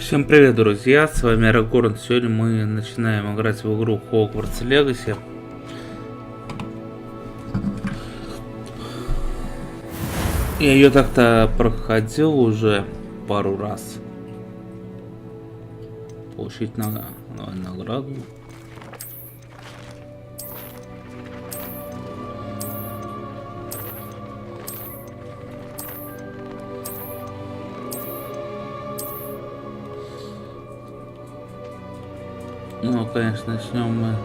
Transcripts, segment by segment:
Всем привет, друзья, с вами Арагорн. Сегодня мы начинаем играть в игру Hogwarts Legacy. Я ее так-то проходил уже пару раз. Получить награду. Ну, конечно, начнем мы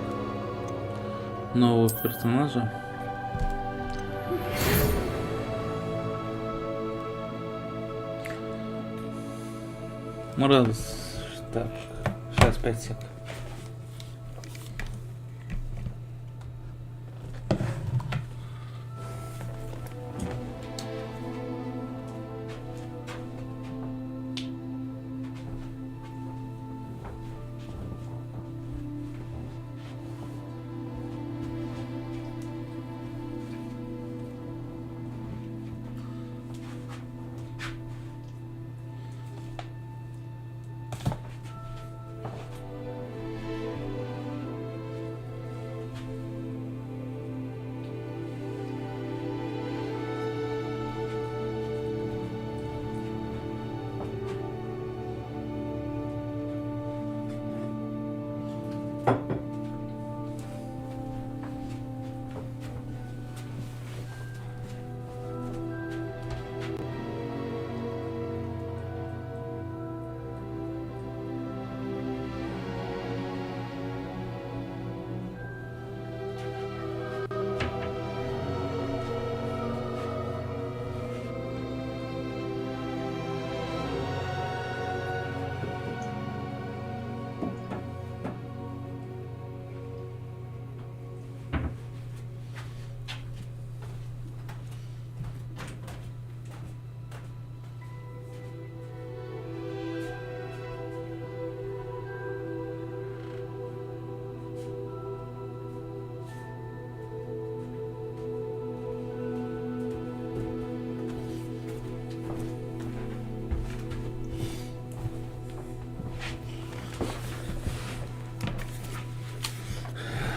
нового персонажа. Ну, раз... Так, сейчас 5 сек.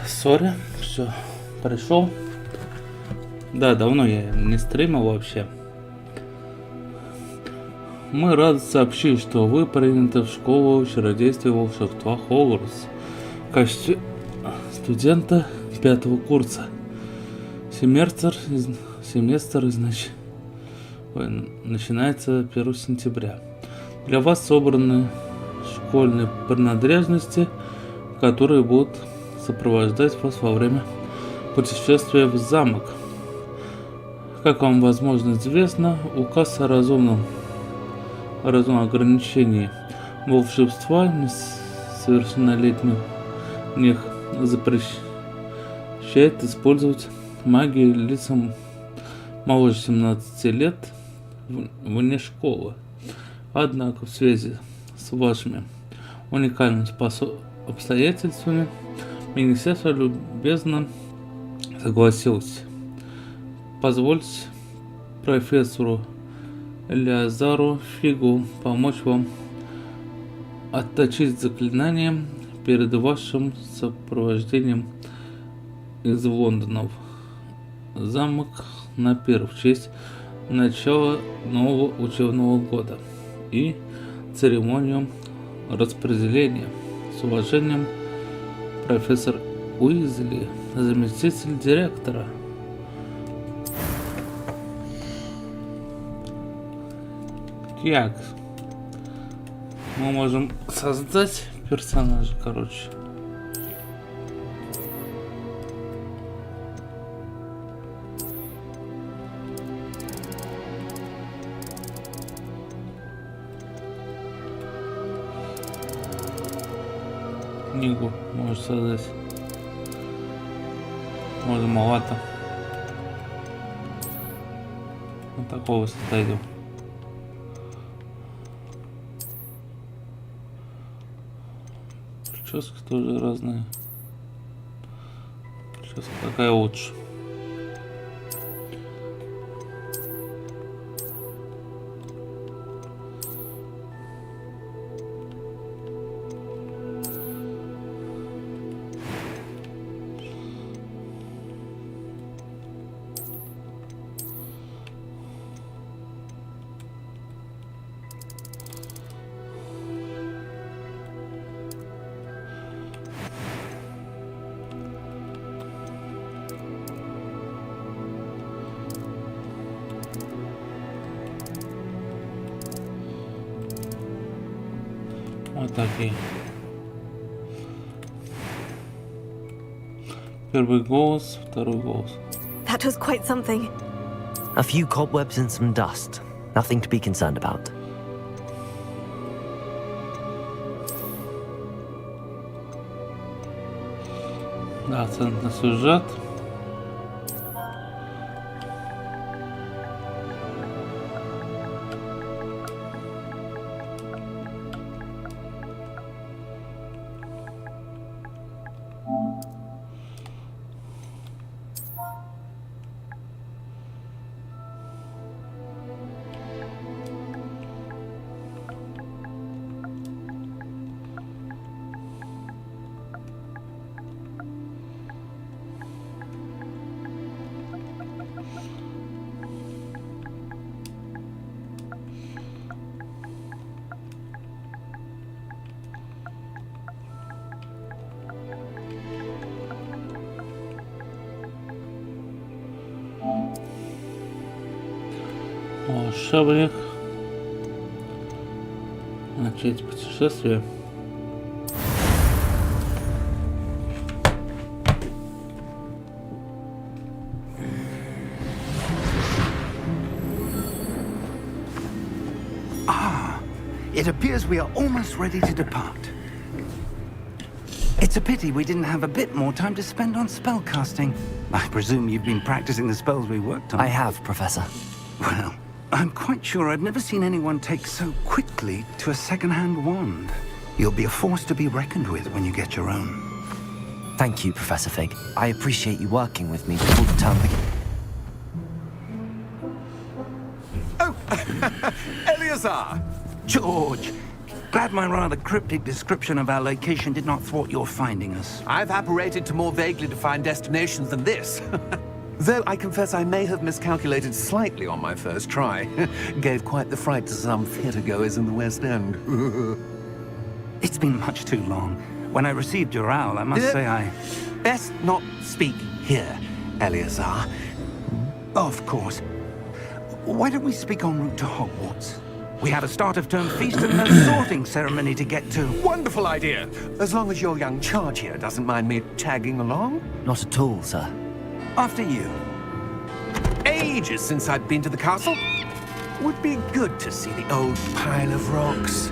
Сори, все, пришел. Да, давно я не стримил вообще. Мы рады сообщить, что вы приняты в школу чародействия и волшебства Хогвартс в качестве студента 5-го курса. Семестр начинается 1 сентября. Для вас собраны школьные принадлежности, которые будут сопровождать вас во время путешествия в замок. Как вам, возможно, известно, указ о разумном ограничении волшебства несовершеннолетних запрещает использовать магию лицам моложе 17 лет вне школы. Однако в связи с вашими уникальными обстоятельствами Министерство любезно согласилось позволить профессору Лязару Фигу помочь вам отточить заклинание перед вашим сопровождением из Лондона в замок на в честь начала нового учебного года и церемонию распределения. С уважением, профессор Уизли, заместитель директора. Так, мы можем создать персонажа, короче. Книгу можешь создать. Можно маловато. Вот такого создадим. Прически тоже разные. Прическа какая лучше? Вот такие. Первый голос, второй голос. That was quite something. A few cobwebs and some dust. Nothing to be concerned about. Да, акцент на сюжет. Волшебник. Начать путешествие. It appears we are almost ready to depart. It's a pity we didn't have a bit more time to spend on spellcasting. I presume you've been practicing the spells we worked on. I have, Professor. Well, I'm quite sure I've never seen anyone take so quickly to a second-hand wand. You'll be a force to be reckoned with when you get your own. Thank you, Professor Fig. I appreciate you working with me before the term begins. Oh, Eleazar! George! Glad my rather cryptic description of our location did not thwart your finding us. I've apparated to more vaguely defined destinations than this. Though I confess I may have miscalculated slightly on my first try. Gave quite the fright to some theatre-goers in the West End. It's been much too long. When I received your owl, I must say I... Best not speak here, Eleazar. Of course. Why don't we speak en route to Hogwarts? We have a start-of-term feast and a sorting ceremony to get to. Wonderful idea! As long as your young charge here doesn't mind me tagging along. Not at all, sir. After you. Ages since I've been to the castle. Would be good to see the old pile of rocks.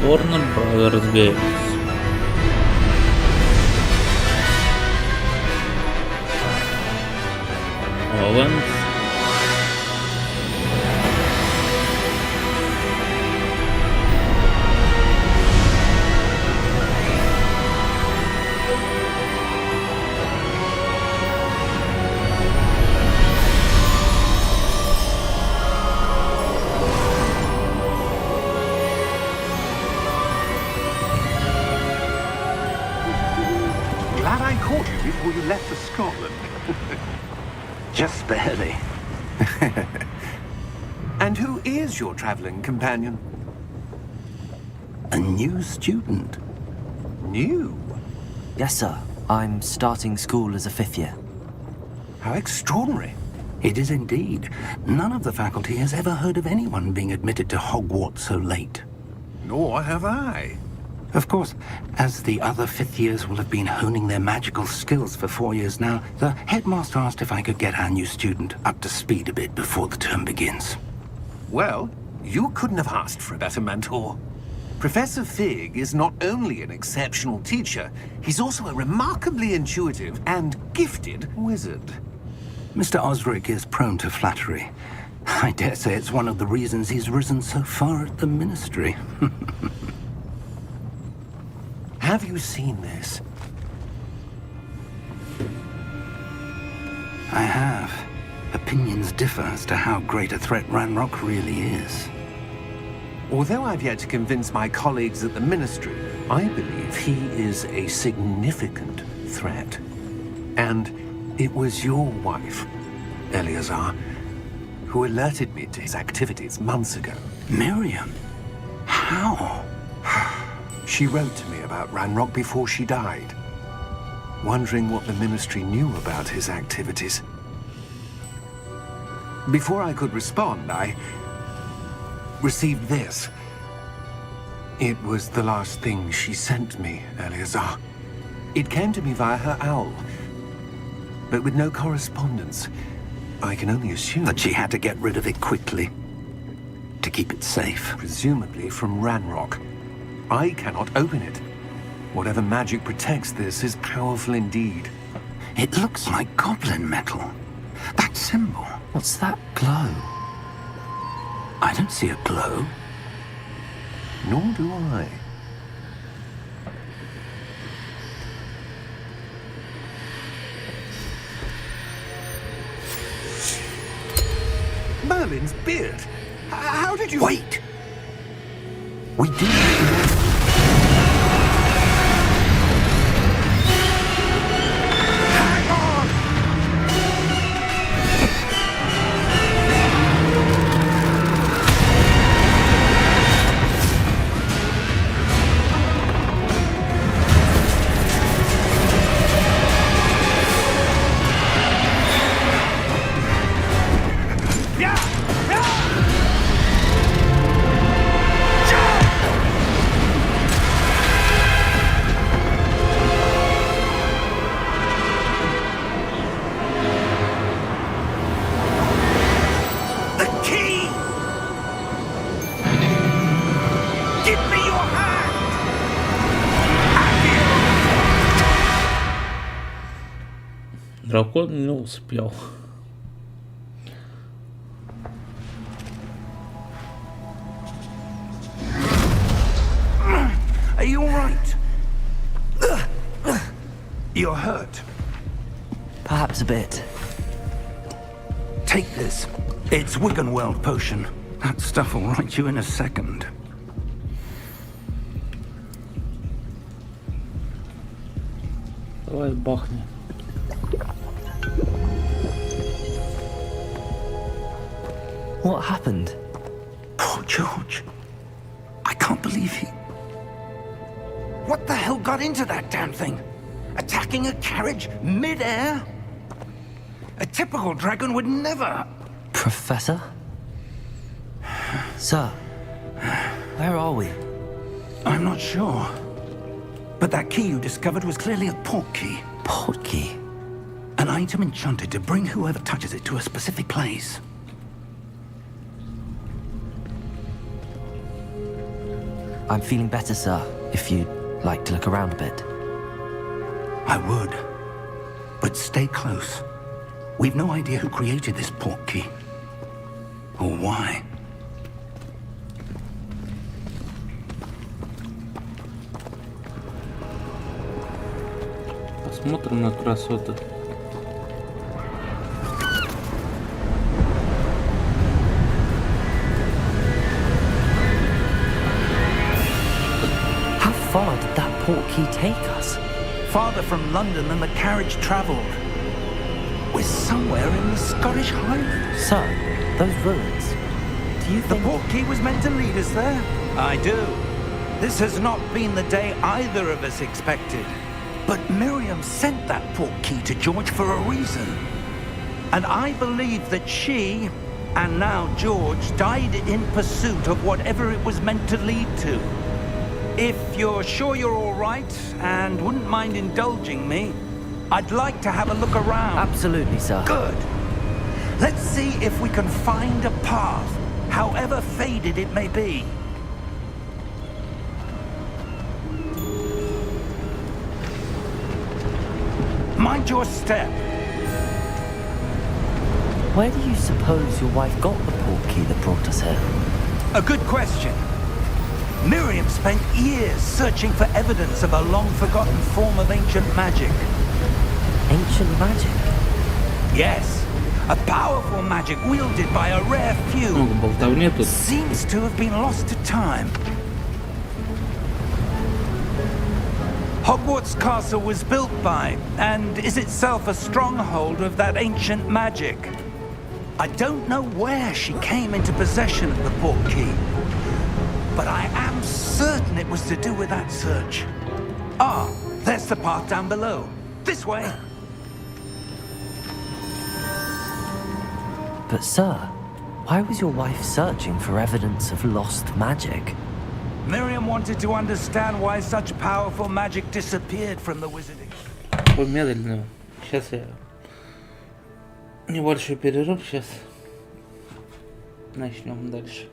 Warner Brothers Games. Owens. Glad I caught you before you left for Scotland. Just barely. And who is your traveling companion? A new student. New? Yes, sir. I'm starting school as a 5th year. How extraordinary. It is indeed. None of the faculty has ever heard of anyone being admitted to Hogwarts so late. Nor have I. Of course, as the other 5th years will have been honing their magical skills for 4 years now, the headmaster asked if I could get our new student up to speed a bit before the term begins. Well, you couldn't have asked for a better mentor. Professor Fig is not only an exceptional teacher, he's also a remarkably intuitive and gifted wizard. Mr. Osric is prone to flattery. I dare say it's one of the reasons he's risen so far at the ministry. Have you seen this? I have. Opinions differ as to how great a threat Ranrock really is. Although I've yet to convince my colleagues at the Ministry, I believe he is a significant threat. And it was your wife, Eleazar, who alerted me to his activities months ago. Miriam? How? She wrote to me about Ranrock before she died, wondering what the Ministry knew about his activities. Before I could respond, I received this. It was the last thing she sent me, Eleazar. It came to me via her owl, but with no correspondence. I can only assume That she had to get rid of it quickly to keep it safe. presumably from Ranrock. I cannot open it. Whatever magic protects this is powerful indeed. It looks like goblin metal. That symbol. What's that glow? I don't see a glow. Nor do I. Merlin's beard. How did you... Wait! We did. Дракон не успел. Are you all right? You're hurt. Perhaps a bit. Take this. It's Wiggenweld potion. That stuff will right you in a second. Давай бахни. What happened? Poor George. I can't believe he... What the hell got into that damn thing? Attacking a carriage mid-air? A typical dragon would never... Professor? Sir, where are we? I'm not sure. But that key you discovered was clearly a port key. Port key? An item enchanted to bring whoever touches it to a specific place. I'm feeling better, sir, if you'd like to look around a bit. I would. But stay close. We've no idea who created this port key. Or why. Посмотрим на красоты. How far did that port key take us? Farther from London than the carriage travelled. We're somewhere in the Scottish Highlands. Sir, those ruins. Do you The think... port key was meant to lead us there? I do. This has not been the day either of us expected. But Miriam sent that port key to George for a reason. And I believe that she, and now George, died in pursuit of whatever it was meant to lead to. If you're sure you're all right and wouldn't mind indulging me, I'd like to have a look around. Absolutely, sir. Good. Let's see if we can find a path, however faded it may be. Mind your step. Where do you suppose your wife got the port key that brought us here? A good question. Miriam spent years searching for evidence of a long-forgotten form of ancient magic. Ancient magic? Yes, A powerful magic wielded by a rare few. Много болтовни тут. Seems to have been lost to time. Hogwarts Castle was built by, and is itself a stronghold of that ancient magic. I don't know where she came into possession of the portkey, but I am certain it was to do with that search. Ah, there's the path down below. This way. But sir, why was your wife searching for evidence of lost magic? Miriam wanted to understand why such powerful magic disappeared from the wizarding. Помедленно. Сейчас я... Небольшой перерыв, сейчас начнем дальше.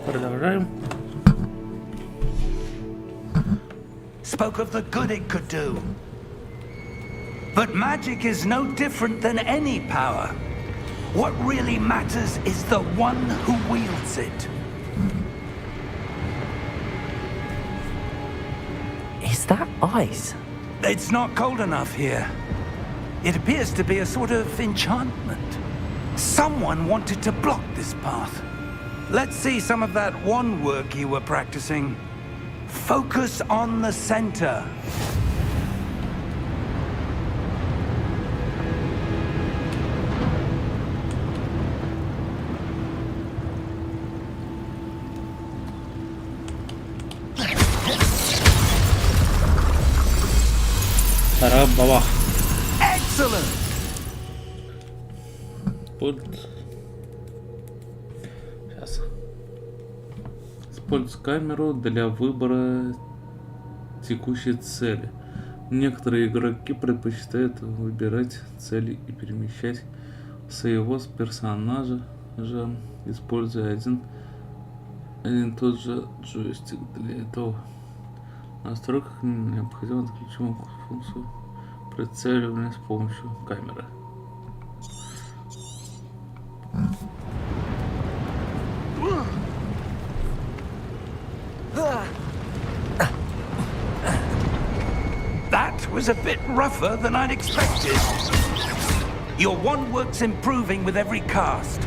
Продолжаем. Spoke of the good it could do. But magic is no different than any power. What really matters is the one who wields it. Is that ice? It's not cold enough here. It appears to be a sort of enchantment. Someone wanted to block this path. Let's see some of that wand work you were practicing. Focus on the center. Бабах. Excellent. Пульт. Сейчас. Используй камеру для выбора текущей цели. Некоторые игроки предпочитают выбирать цели и перемещать своего персонажа, используя один и тот же джойстик. Для этого в настройках необходимо отключить функцию прицеливания с помощью камеры. That was a bit rougher than I'd expected. Your wand work's improving with every cast.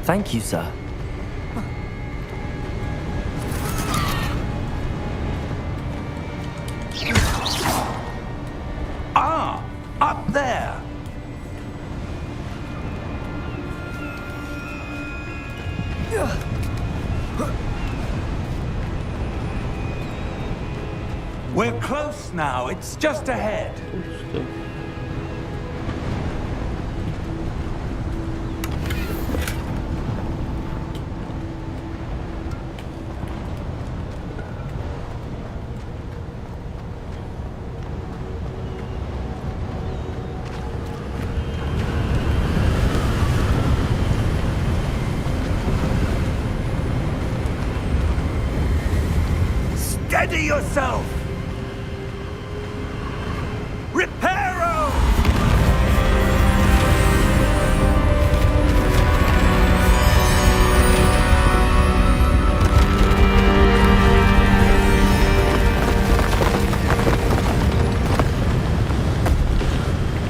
Thank you, sir. Ah, up there. We're close now. It's just ahead. Steady yourself. Reparo!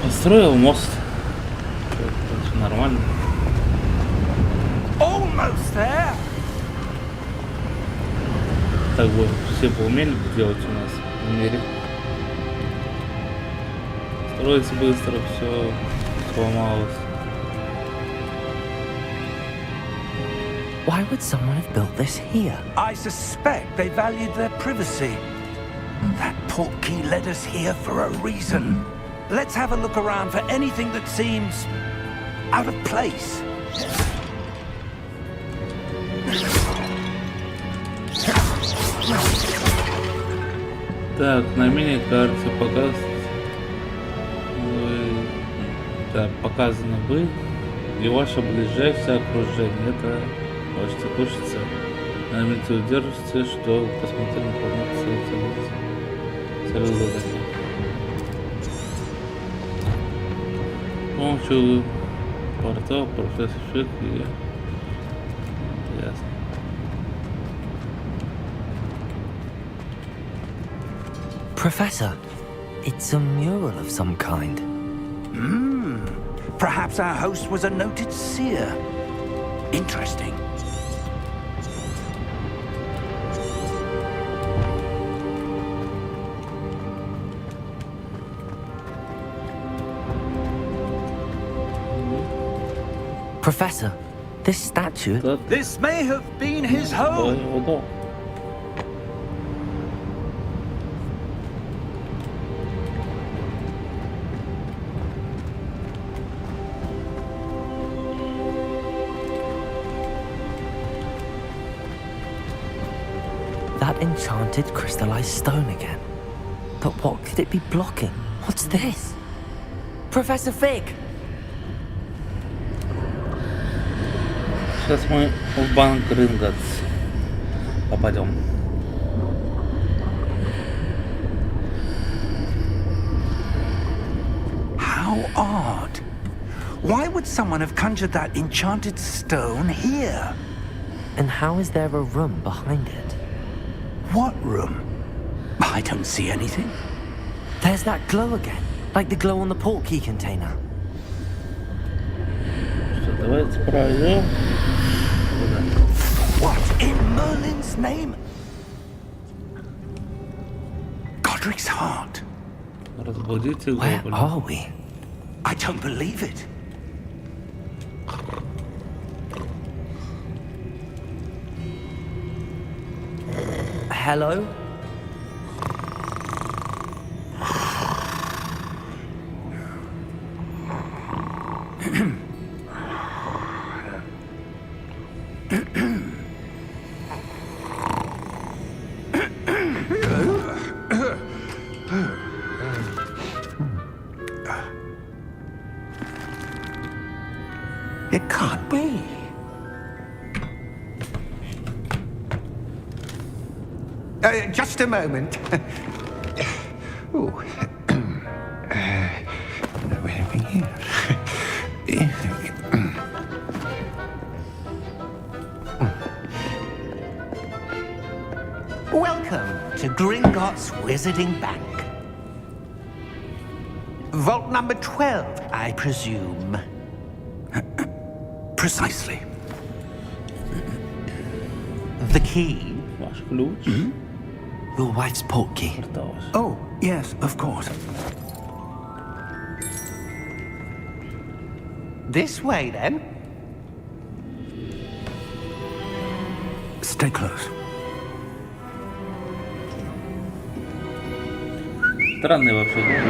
Построил мост. Это нормально. Almost there. Так бы все бы умели делать у нас в мире. Строится быстро, все сломалось. Why would someone have built this here? I suspect they valued their privacy. That portkey led us here for a reason. Let's have a look around for anything that seems out of place. Так, на мини-карте показаны вы и ваше ближайшее окружение. Это ваш текущий цель. Нажмите удержите, что посмотрели информацию цель задания. С помощью портала профессор Фиг и ясно. Professor, it's a mural of some kind. Perhaps our host was a noted seer. Interesting. Professor, this statue... This may have been his home. That enchanted crystallized stone again. But what could it be blocking? What's this? Professor Fig! Сейчас мы в банк Рингац попадем. How odd. Why would someone have conjured that enchanted stone here? And how is there a room behind it? What room? I don't see anything. There's that glow again, like the glow on the portkey container. Что, давайте пройдем. What in Merlin's name? Godric's heart. Разбудите Where гоблина. are we? I don't believe it. Hello? It can't be. Just a moment. Ooh. Anything here? Welcome to Gringotts Wizarding Bank. Vault number 12, I presume. Precisely. The key? Ваш ключ. Your wife's portkey. Порталось. Oh, yes, of course. This way, then. Stay close. Странный вообще ключ.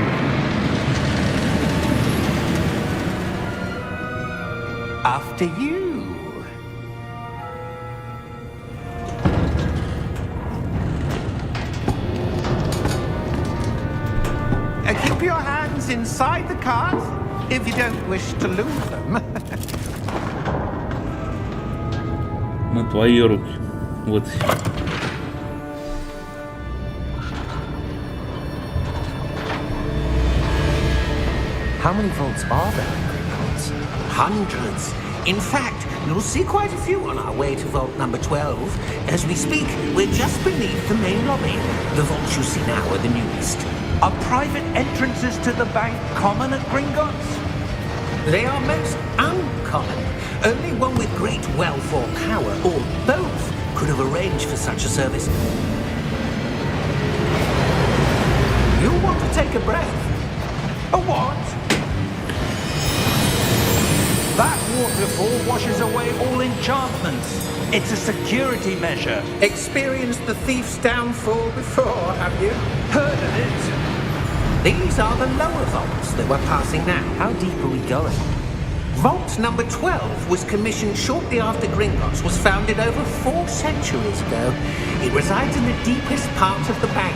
After you. Keep your hands inside the cart if you don't wish to lose them. На твои руки. Вот. How many vaults are there in Gringotts? Hundreds. In fact, you'll see quite a few on our way to vault number 12. As we speak, we're just beneath the main lobby. The vaults you see now are the newest. Are private entrances to the bank common at Gringotts? They are most uncommon. Only one with great wealth or power, or both, could have arranged for such a service. You want to take a breath? A what? That waterfall washes away all enchantments. It's a security measure. Experienced the thief's downfall before, have you? Heard of it? These are the lower vaults that we're passing now. How deep are we going? Vault number 12 was commissioned shortly after Gringotts was founded over 4 centuries ago. It resides in the deepest part of the bank.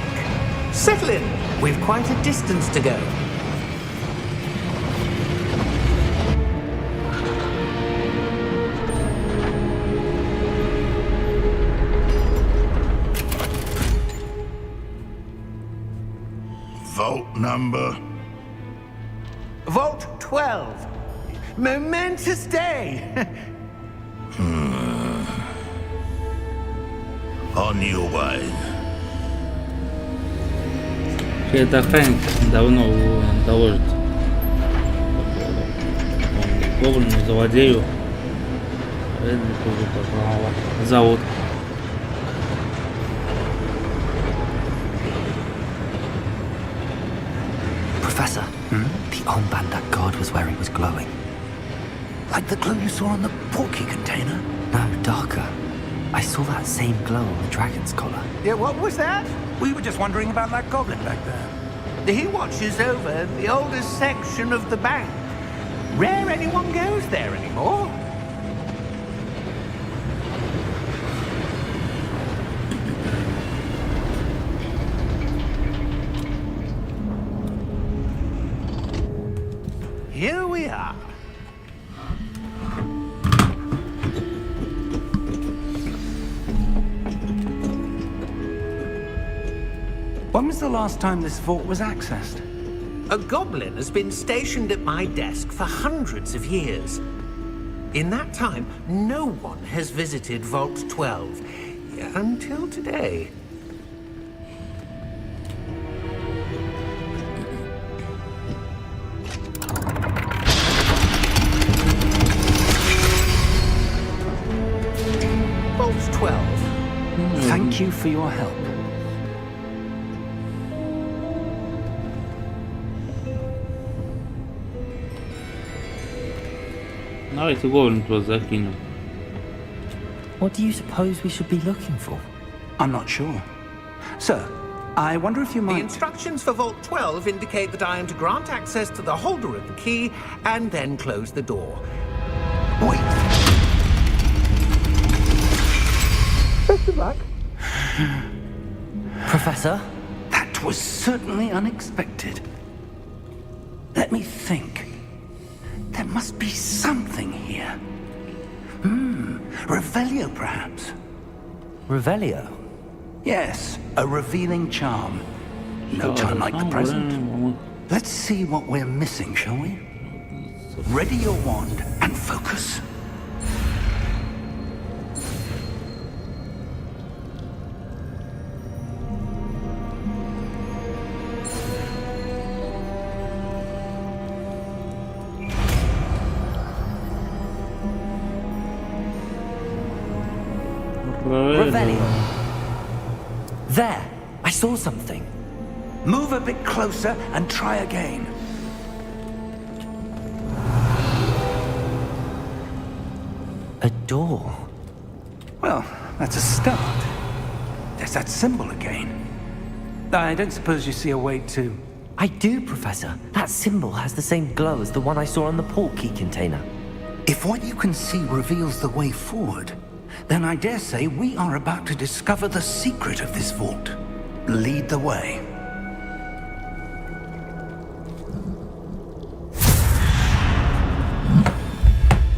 Settle in. We've quite a distance to go. Vault number? Vault 12. Momentous day. On your way. Это охранник давно его доложит. Гоблину, злодею. Зовут. Professor, the armband that guard was wearing was glowing. Like the glow you saw on the porky container? No, darker. I saw that same glow on the dragon's collar. Yeah, what was that? We were just wondering about that goblin back there. He watches over the oldest section of the bank. Rare anyone goes there anymore. Here we are. When was the last time this vault was accessed? A goblin has been stationed at my desk for hundreds of years. In that time, no one has visited Vault 12 until today. Vault 12. Thank you for your help. Давайте гоблин просто закинем. What do you suppose we should be looking for? I'm not sure. Sir, I wonder if you The might... instructions for Vault 12 indicate that I am to grant access to the holder of the key and then close the door. Wait. Best of luck. Professor? That was certainly unexpected. Let me think. There must be something here. Revelio, perhaps? Revelio? Yes, a revealing charm. No time like the present. Let's see what we're missing, shall we? Ready your wand and focus. Revelio. There! I saw something. Move a bit closer and try again. A door. Well, that's a start. There's that symbol again. I don't suppose you see a way to... I do, Professor. That symbol has the same glow as the one I saw on the port key container. If what you can see reveals the way forward, then I dare say we are about to discover the secret of this vault. Lead the way.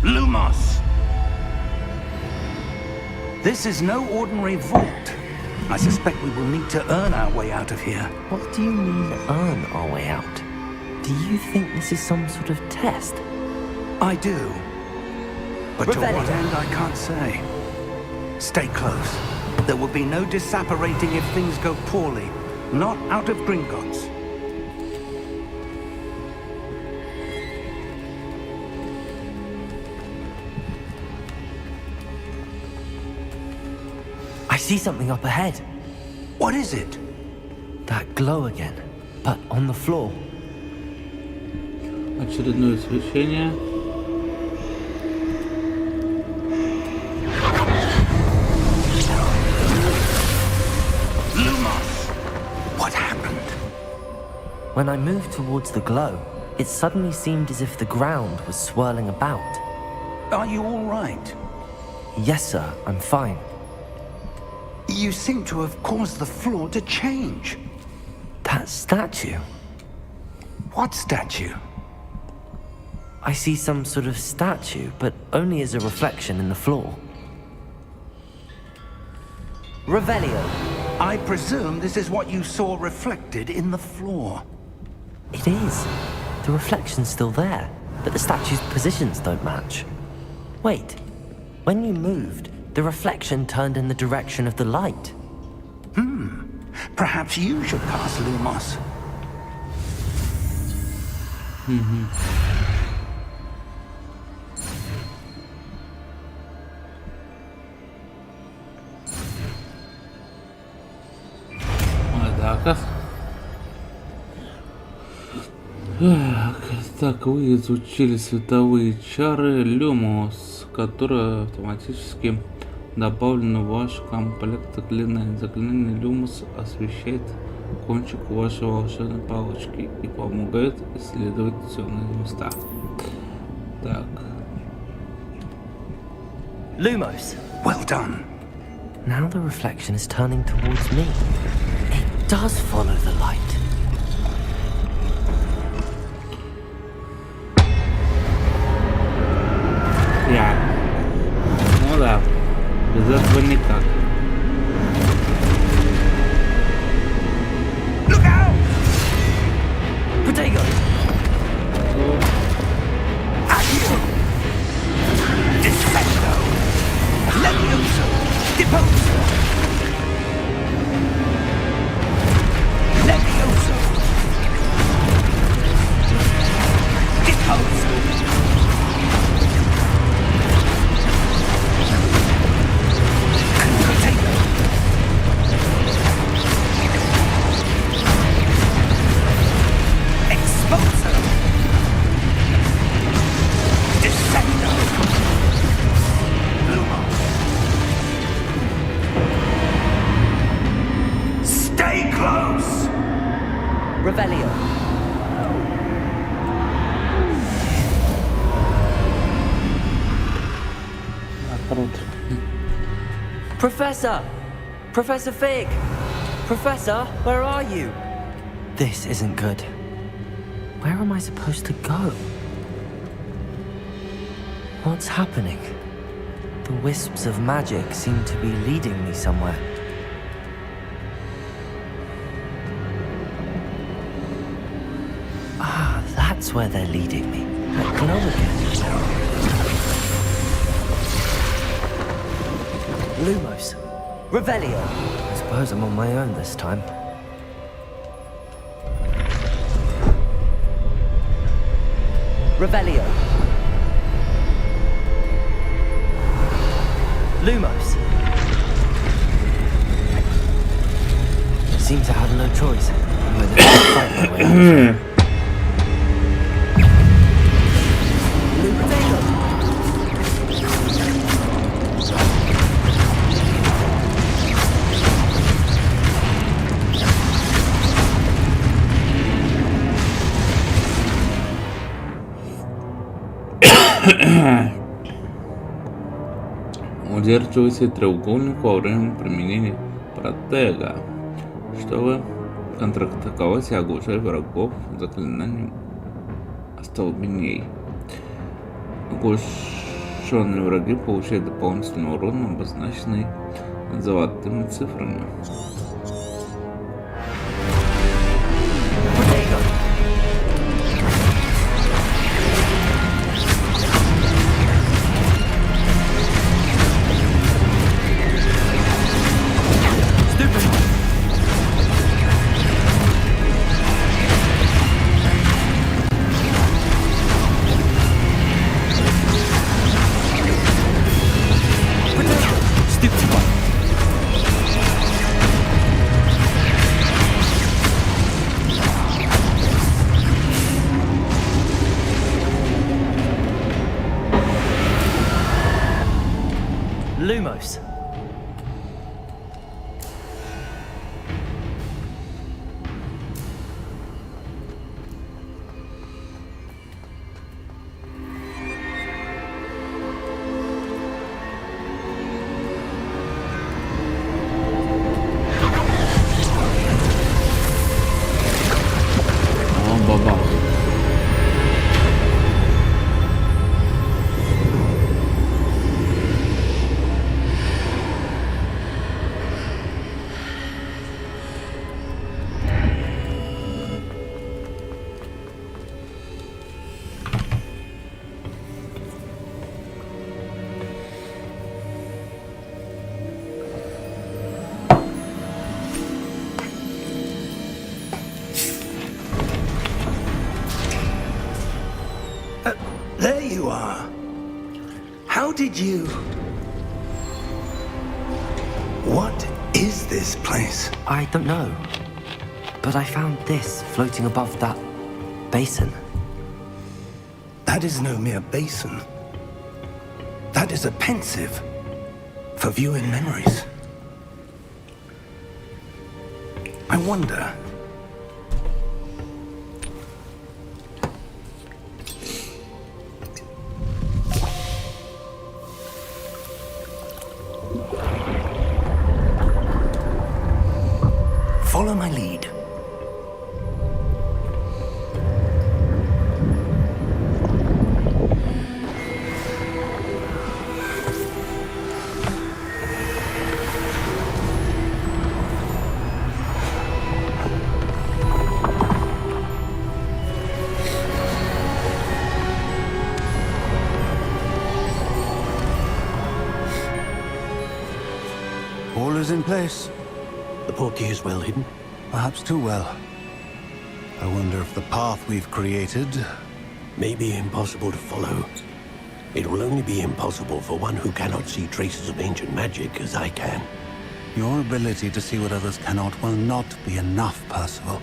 Lumos! This is no ordinary vault. I suspect we will need to earn our way out of here. What do you mean, earn our way out? Do you think this is some sort of test? I do. But to Revelio. what end, I can't say. Stay close. There will be no disapparating if things go poorly. Not out of Gringotts. I see something up ahead. What is it? That glow again, but on the floor. Очередное освещение. What happened? When I moved towards the glow, it suddenly seemed as if the ground was swirling about. Are you all right? Yes, sir, I'm fine. You seem to have caused the floor to change. That statue. What statue? I see some sort of statue, but only as a reflection in the floor. Revelio. I presume this is what you saw reflected in the floor. It is. The reflection's still there, but the statue's positions don't match. Wait. When you moved, the reflection turned in the direction of the light. Perhaps you should cast Lumos. Однако. Так, вы изучили световые чары Люмос, которые автоматически добавлены в ваш комплект заклинаний. Заклинание Люмос освещает кончик вашей волшебной палочки и помогает исследовать темные места. Так. Lumos. Well done. Now the reflection is turning towards me. It does follow the light. Ну да, без этого никак. Look out! Potato! Accio! Defendo! Levioso! Deposo! Levioso! Deposo! Revelio. Круто. Professor! Professor Fig! Professor, where are you? This isn't good. Where am I supposed to go? What's happening? The wisps of magic seem to be leading me somewhere. Ah, that's where they're leading me. That glow again. Lumos. Revelio. I suppose I'm on my own this time. Revelio. Lumos. Seems I have no choice. I'm going to fight my way out. Удерживайте треугольник во время применения протега, чтобы контратаковать и оглушать врагов заклинанием остолбеней. Оглушенные враги получают дополнительный урон, обозначенный золотыми цифрами. Lumos. There you are. How did you... What is this place? I don't know. But I found this floating above that basin. That is no mere basin. That is a pensive for viewing memories. I wonder... Follow my lead. All is in place. The portkey is well hidden. Perhaps too well. I wonder if the path we've created... May be impossible to follow. It will only be impossible for one who cannot see traces of ancient magic as I can. Your ability to see what others cannot will not be enough, Percival.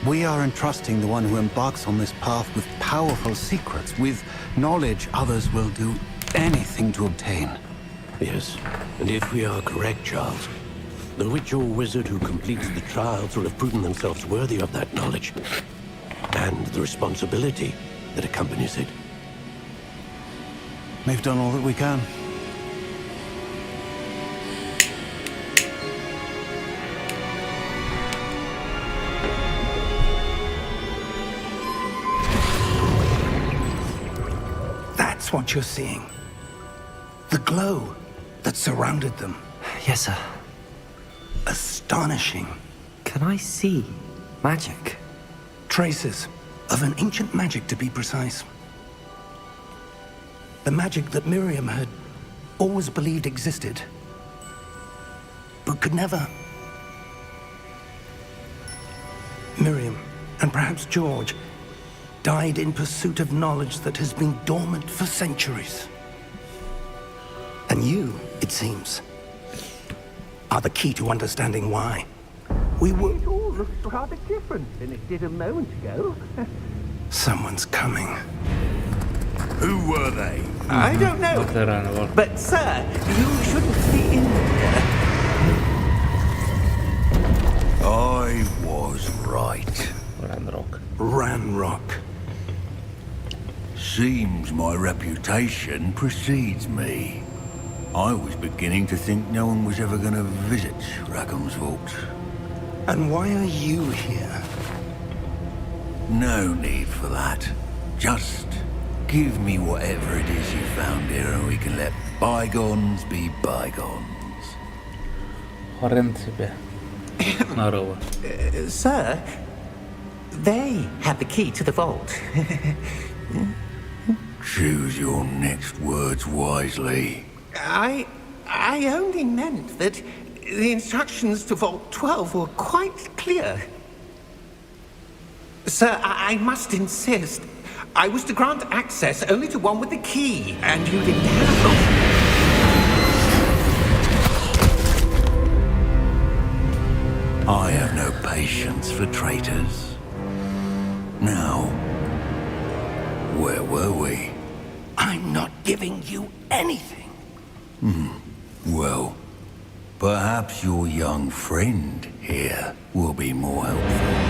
We are entrusting the one who embarks on this path with powerful secrets, with knowledge others will do anything to obtain. Yes, and if we are correct, Charles, the witch or wizard who completes the trials will have proven themselves worthy of that knowledge, and the responsibility that accompanies it. We've done all that we can. That's what you're seeing. The glow that surrounded them. Yes, sir. Astonishing. Can I see magic? Traces of an ancient magic, to be precise. The magic that Miriam had always believed existed, but could never. Miriam, and perhaps George, died in pursuit of knowledge that has been dormant for centuries. And you, it seems, are the key to understanding why. We were... It all looks rather different than it did a moment ago. Someone's coming. Who were they? I don't know. Материально. But, sir, you shouldn't be in here. I was right. Ранрок. Ranrock. Seems my reputation precedes me. I was beginning to think no one was ever going to visit Rackham's vault. And why are you here? No need for that. Just give me whatever it is you found here and we can let bygones be bygones. Хорен тебе. Здорово. Sir, they have the key to the vault. Choose your next words wisely. I only meant that the instructions to Vault 12 were quite clear. Sir, I must insist. I was to grant access only to one with the key, and you didn't have I have no patience for traitors. Now, where were we? I'm not giving you anything. Well, perhaps your young friend here will be more helpful.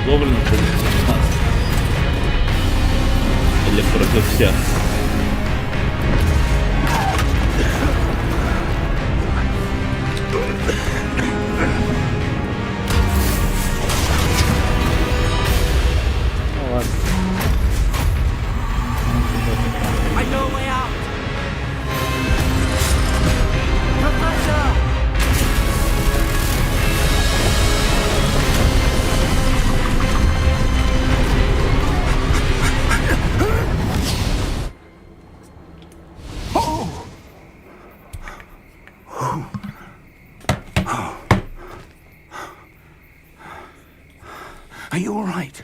Торговля находится у нас. Или против всех. Ну ладно. I know a way out. Professor! Are you all right?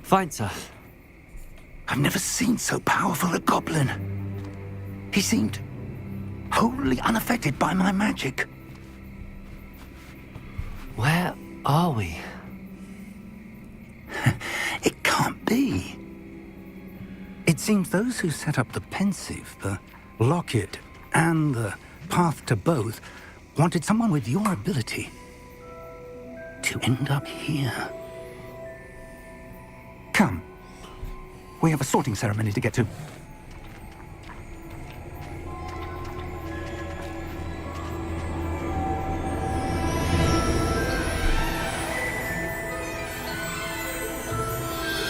Fine, sir. I've never seen so powerful a goblin. He seemed wholly unaffected by my magic. Where are we? It can't be. It seems those who set up the pensive, the locket, and the path to both wanted someone with your ability to end up here. Come. We have a sorting ceremony to get to.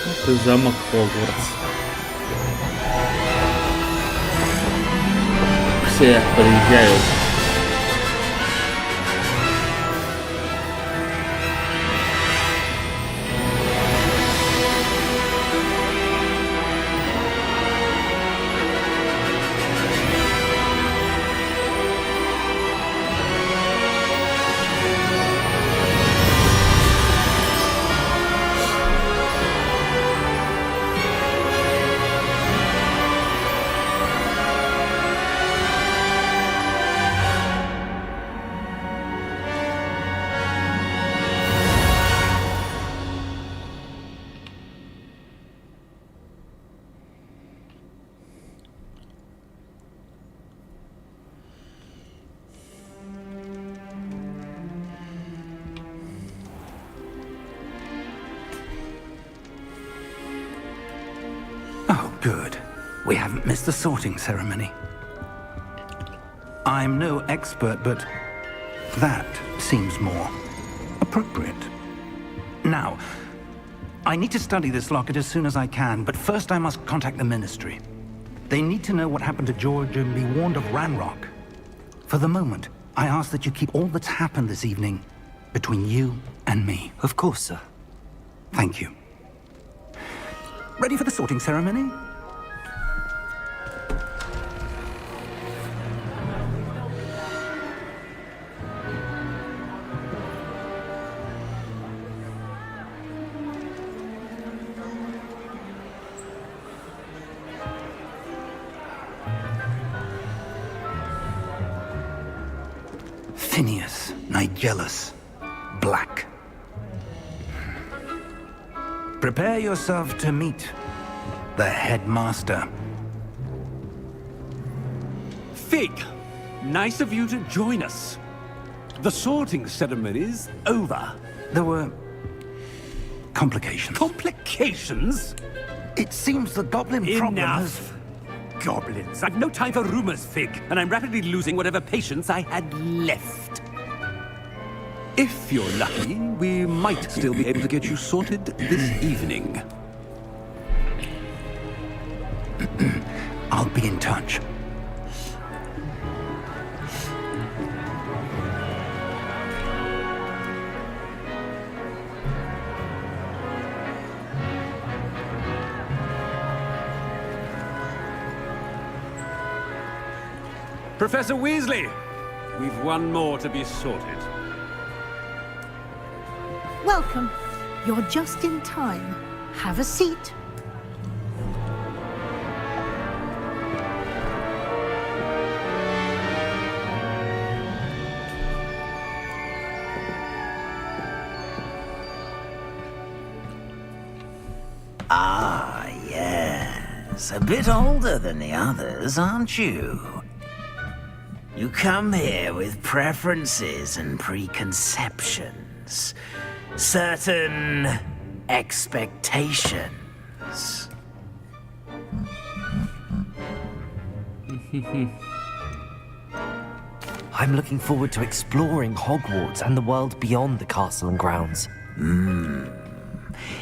Это замок Хогвартс. Все приезжают. Oh, good. We haven't missed the sorting ceremony. I'm no expert, but that seems more appropriate. Now, I need to study this locket as soon as I can, but first I must contact the Ministry. They need to know what happened to George and be warned of Ranrock. For the moment, I ask that you keep all that's happened this evening between you and me. Of course, sir. Thank you. Ready for the sorting ceremony? Phineas, Nigellus, Black. Prepare yourself to meet the headmaster. Fig, nice of you to join us. The sorting ceremony's over. There were complications. Complications? It seems the goblin problem has... Enough. Goblins. I've no time for rumors, Fig, and I'm rapidly losing whatever patience I had left. If you're lucky, we might still be able to get you sorted this evening. I'll be in touch. Professor Weasley, we've one more to be sorted. Welcome. You're just in time. Have a seat. Ah, yes. A bit older than the others, aren't you? You come here with preferences and preconceptions. Certain expectations. I'm looking forward to exploring Hogwarts and the world beyond the castle and grounds.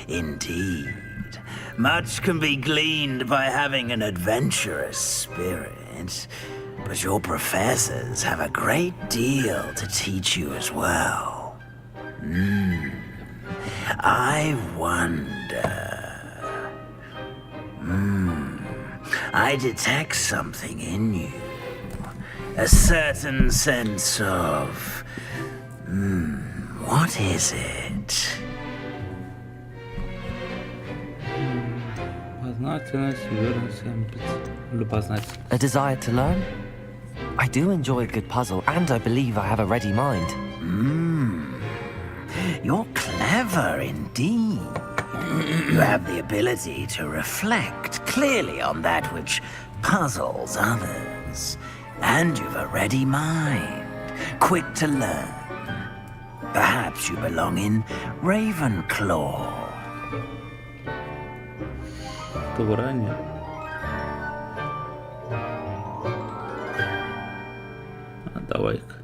Indeed. Much can be gleaned by having an adventurous spirit, but your professors have a great deal to teach you as well. I wonder... I detect something in you. A certain sense of... what is it? A desire to learn? I do enjoy a good puzzle, and I believe I have a ready mind. You're clever indeed. You have the ability to reflect clearly on that which puzzles others. And you've a ready mind, quick to learn. Perhaps you belong in Ravenclaw. Давай-ка.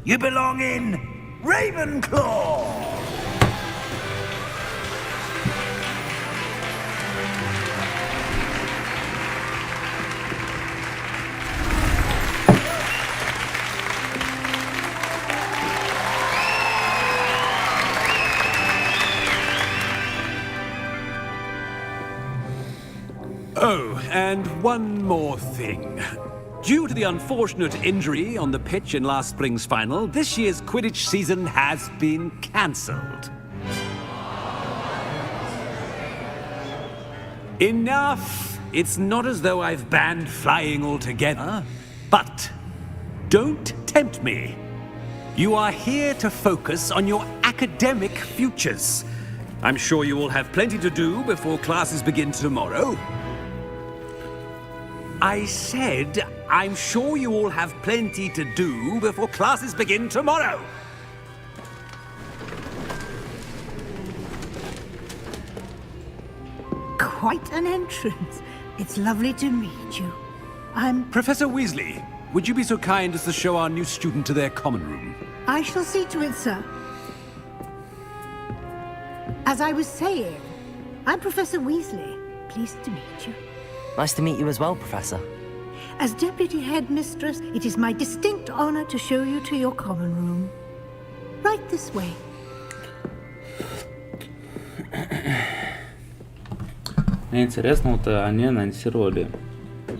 You belong in Ravenclaw! Oh, and one more thing. Due to the unfortunate injury on the pitch in last spring's final, this year's Quidditch season has been cancelled. Enough! It's not as though I've banned flying altogether, but don't tempt me. You are here to focus on your academic futures. I'm sure you will have plenty to do before classes begin tomorrow. I said, I'm sure you all have plenty to do before classes begin tomorrow. Quite an entrance. It's lovely to meet you. I'm... Professor Weasley, would you be so kind as to show our new student to their common room? I shall see to it, sir. As I was saying, I'm Professor Weasley. Pleased to meet you. Nice to meet you as well, Professor. As Deputy Headmistress, it is my distinct honor to show you to your common room. Right this way. Мне интересно, вот они анонсировали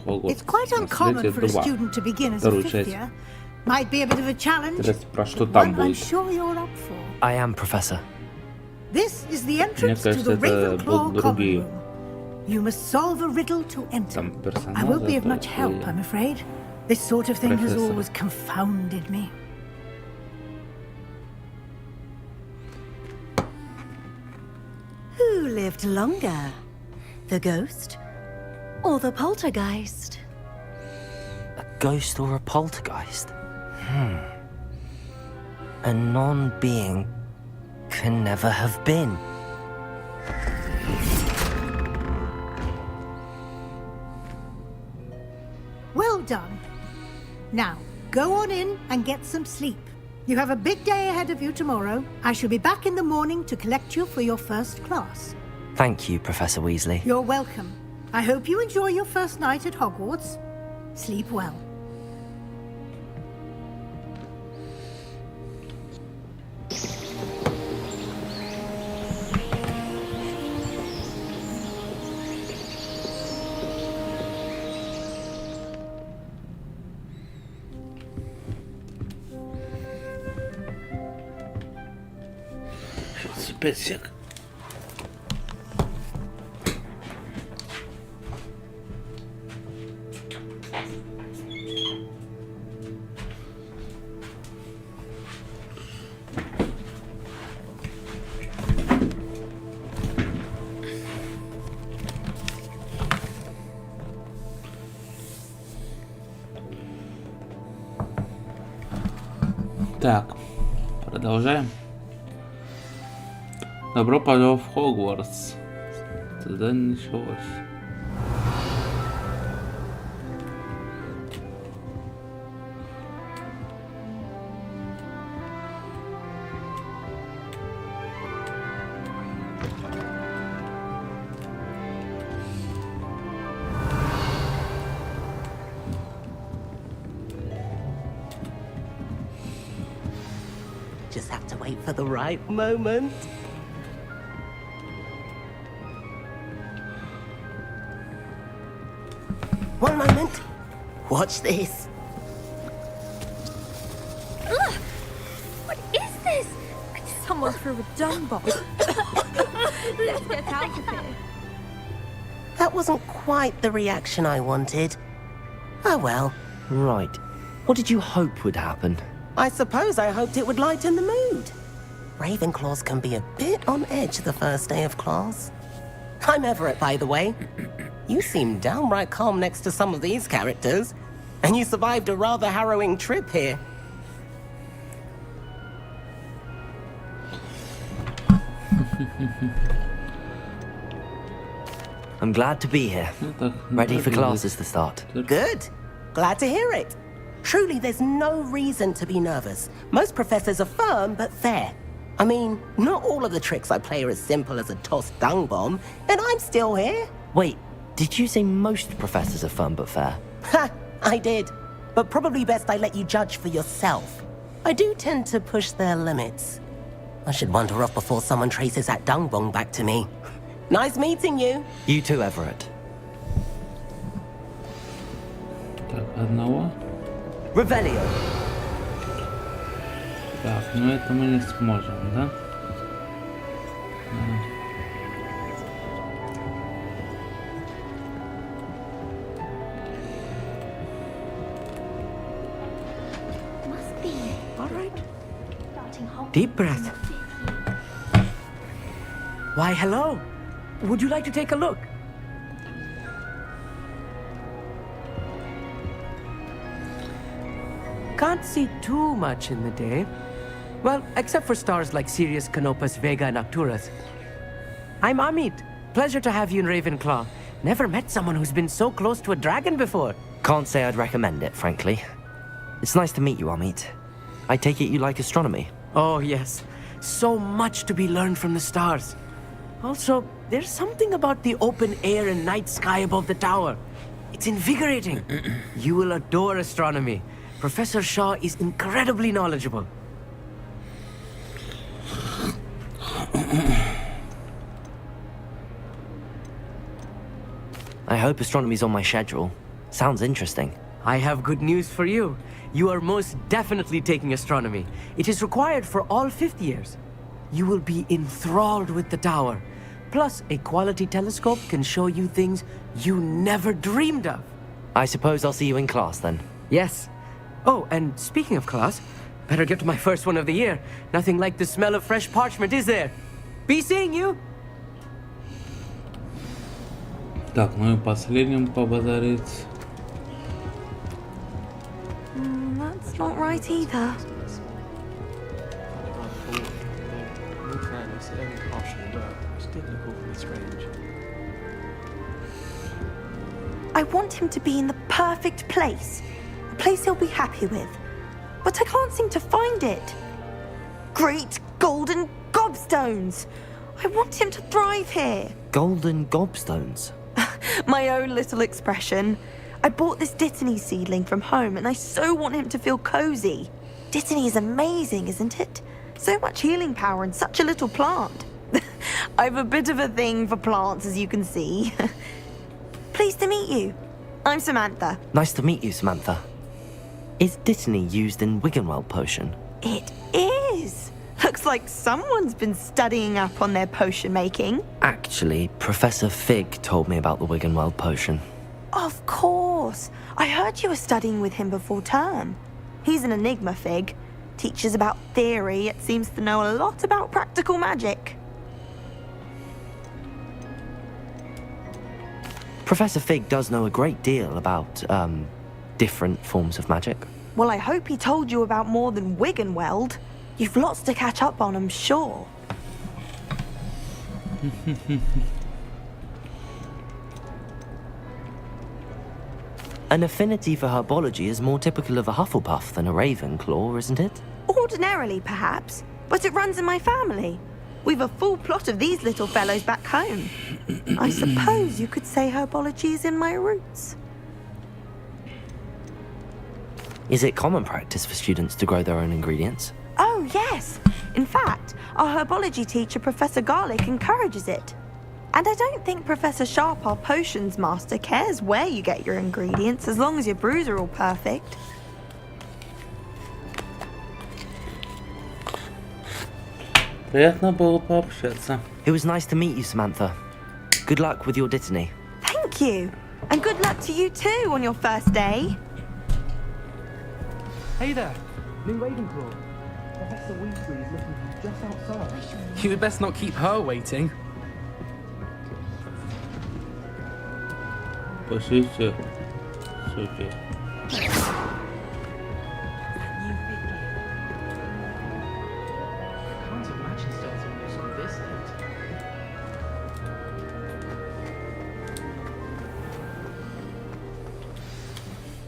Hogwarts. It's quite uncommon for a student to begin as a fifth year. Might be a bit of a challenge. Интересно, про что там One I'm будет? sure you're up for. I am, Professor. This is the Мне entrance to кажется, the это Ravenclaw будут common другие room. You must solve a riddle to enter. там персонажи. I won't be of much то help, есть I'm afraid. This sort of thing has Professor. always confounded me. Who lived longer? The ghost or the poltergeist? A ghost or a poltergeist? A non-being can never have been. Well done. Now, go on in and get some sleep. You have a big day ahead of you tomorrow. I shall be back in the morning to collect you for your first class. Thank you, Professor Weasley. You're welcome. I hope you enjoy your first night at Hogwarts. Sleep well. песик. Так, продолжаем. Добро пожаловать в Хогвартс. Задание началось. Just have to wait for the right moment. One moment. Watch this. Ugh! What is this? Someone threw a dung bomb. Let's get out of here. That wasn't quite the reaction I wanted. Oh well. Right. What did you hope would happen? I suppose I hoped it would lighten the mood. Ravenclaws can be a bit on edge the first day of class. I'm Everett, by the way. You seem downright calm next to some of these characters. And you survived a rather harrowing trip here. I'm glad to be here. Ready for classes to start. Good. Glad to hear it. Truly, there's no reason to be nervous. Most professors are firm but fair. I mean, not all of the tricks I play are as simple as a tossed dung bomb, and I'm still here. Wait, did you say most professors are fun but fair? Ha! I did. But probably best I let you judge for yourself. I do tend to push their limits. I should wander off before someone traces that dung bomb back to me. Nice meeting you. You too, Everett. Так, одного. Revelio. Так, ну это мы не сможем, да? Must be. All right. Starting Hogwarts. Deep breath. Why, hello. Would you like to take a look? Can't see too much in the day. Well, except for stars like Sirius, Canopus, Vega, and Arcturus. I'm Amit. Pleasure to have you in Ravenclaw. Never met someone who's been so close to a dragon before. Can't say I'd recommend it, frankly. It's nice to meet you, Amit. I take it you like astronomy. Oh, yes. So much to be learned from the stars. Also, there's something about the open air and night sky above the tower. It's invigorating. You will adore astronomy. Professor Shaw is incredibly knowledgeable. I hope astronomy's on my schedule. Sounds interesting. I have good news for you. You are most definitely taking astronomy. It is required for all 5th years. You will be enthralled with the tower. Plus, a quality telescope can show you things you never dreamed of. I suppose I'll see you in class then. Yes. Oh, and speaking of class, better get to my first one of the year. Nothing like the smell of fresh parchment, is there? Be seeing you! Так, ну и последним побазарить. That's not right either. I want him to be in the perfect place. A place he'll be happy with. But I can't seem to find it. Great golden gobstones! I want him to thrive here. Golden gobstones? My own little expression. I bought this Dittany seedling from home and I so want him to feel cozy. Dittany is amazing, isn't it? So much healing power in such a little plant. I've a bit of a thing for plants, as you can see. Pleased to meet you. I'm Samantha. Nice to meet you, Samantha. Is Dittany used in Wiggenweld potion? It is. Looks like someone's been studying up on their potion making. Actually, Professor Fig told me about the Wiggenweld potion. Of course. I heard you were studying with him before term. He's an enigma, Fig. Teaches about theory, yet seems to know a lot about practical magic. Professor Fig does know a great deal about, different forms of magic. Well, I hope he told you about more than Wiggenweld. You've lots to catch up on, I'm sure. An affinity for herbology is more typical of a Hufflepuff than a Ravenclaw, isn't it? Ordinarily, perhaps, but it runs in my family. We've a full plot of these little fellows back home. I suppose you could say herbology is in my roots. Is it common practice for students to grow their own ingredients? Oh, yes. In fact, our herbology teacher, Professor Garlick, encourages it. And I don't think Professor Sharp, our potions master, cares where you get your ingredients, as long as your brews are all perfect. Приятно было пообщаться. It was nice to meet you, Samantha. Good luck with your dittany. Thank you. And good luck to you too on your first day. Hey there, new Ravenclaw. Professor Weasley is looking for you just outside. You'd best not keep her waiting. Пошлите. Супер.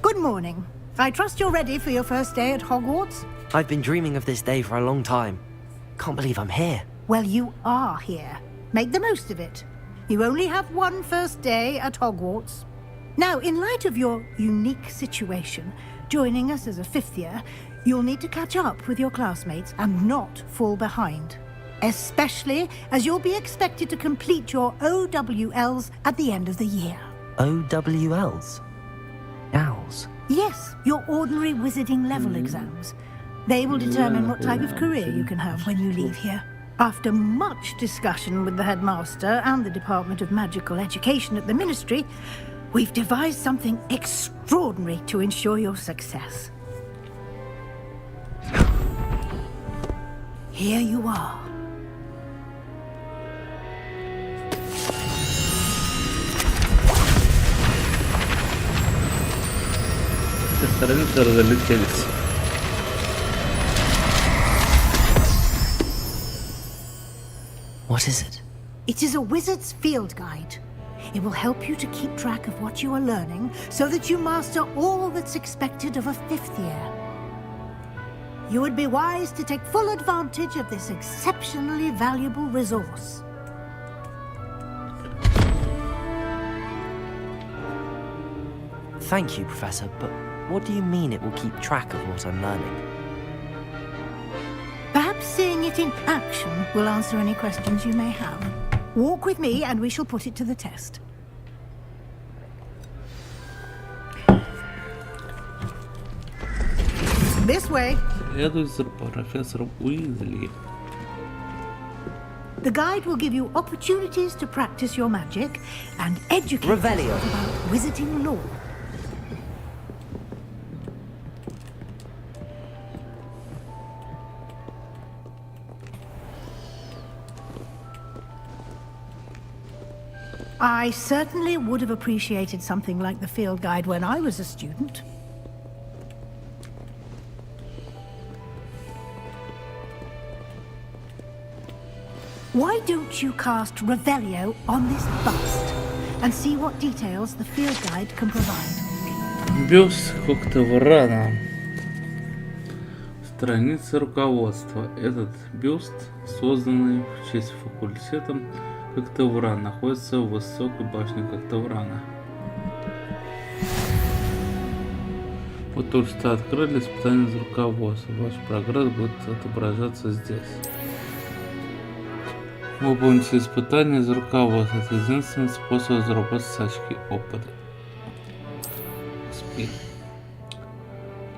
Good morning. I trust you're ready for your first day at Hogwarts? I've been dreaming of this day for a long time. Can't believe I'm here. Well, you are here. Make the most of it. You only have one first day at Hogwarts. Now, in light of your unique situation, joining us as a fifth year, you'll need to catch up with your classmates and not fall behind. Especially as you'll be expected to complete your OWLs at the end of the year. OWLs? Owls? Yes, your ordinary wizarding level exams. They will determine what type of career you can have when you leave here. After much discussion with the headmaster and the Department of Magical Education at the Ministry, we've devised something extraordinary to ensure your success. Here you are. Страницы разлетелись. What is it? It is a wizard's field guide. It will help you to keep track of what you are learning so that you master all that's expected of a fifth year. You would be wise to take full advantage of this exceptionally valuable resource. Thank you, Professor, but what do you mean it will keep track of what I'm learning? Perhaps seeing it in action will answer any questions you may have. Walk with me and we shall put it to the test. This way. Следуй за профессором Уизли. The guide will give you opportunities to practice your magic and educate Revelio. you about wizarding lore. I certainly would have appreciated something like the field guide when I was a student. Why don't you cast Revelio on this bust and see what details the field guide can provide? Бюст Хоктеврана. Страница руководства. Этот бюст, созданный в честь факультета Хоктевран, находится в высокой башне Хоктеврана. Вы только что открыли испытание за руководство. Ваш прогресс будет отображаться здесь. Выполните испытание за руководство. Это единственный способ заработать очки опыта. XP.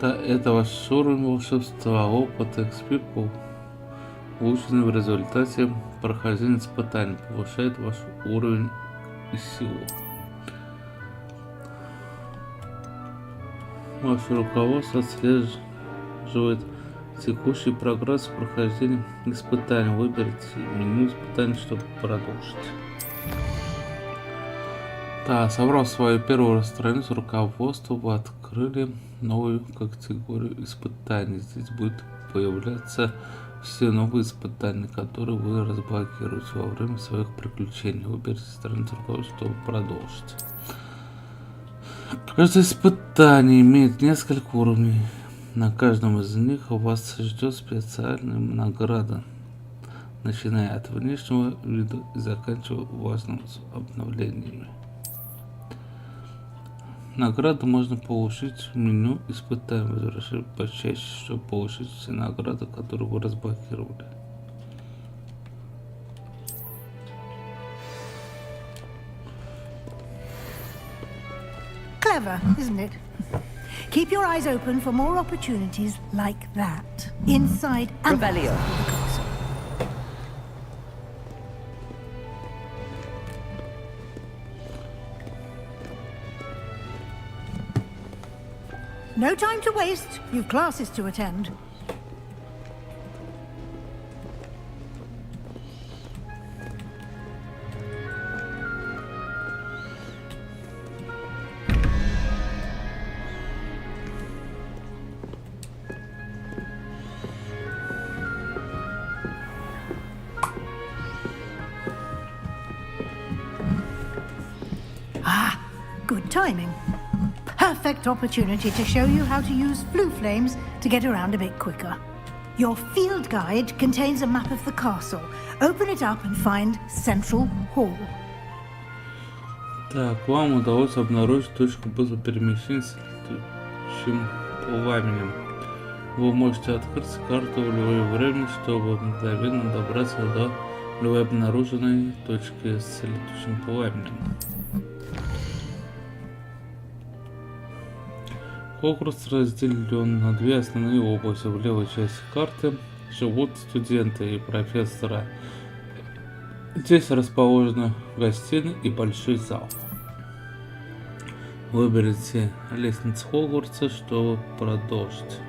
Да, это ваш уровень волшебства, опыта, XP полученные в результате прохождения испытаний, повышает ваш уровень и силу. Ваше руководство отслеживает текущий прогресс прохождения испытаний. Выберите меню испытаний, чтобы продолжить. Да, собрав свою первую страницу руководства, вы открыли новую категорию испытаний. Здесь будет появляться все новые испытания, которые вы разблокируете во время своих приключений. Выберите страницу руководства, чтобы продолжить. Каждое испытание имеет несколько уровней. На каждом из них вас ждет специальная награда, начиная от внешнего вида и заканчивая важными обновлениями. Награду можно получить в меню испытаний. Возвращайтесь почаще, чтобы получить все награды, которые вы разблокировали. Clever, isn't it? Keep your eyes open for more opportunities like that, inside and outside the castle. No time to waste. You've classes to attend. Ah, good timing. Perfect opportunity to show you how to use flue flames to get around a bit quicker. Your field guide contains a map of the castle. Open it up and find Central Hall. Так, вам удалось обнаружить точку быстрого перемещения с летучим пламенем. Вы можете открыть карту в любое время, чтобы мгновенно добраться до любой обнаруженной точки с летучим пламенем. Хогвартс разделен на две основные области. В левой части карты живут студенты и профессора. Здесь расположены гостиная и большой зал. Выберите лестницу Хогвартса, чтобы продолжить.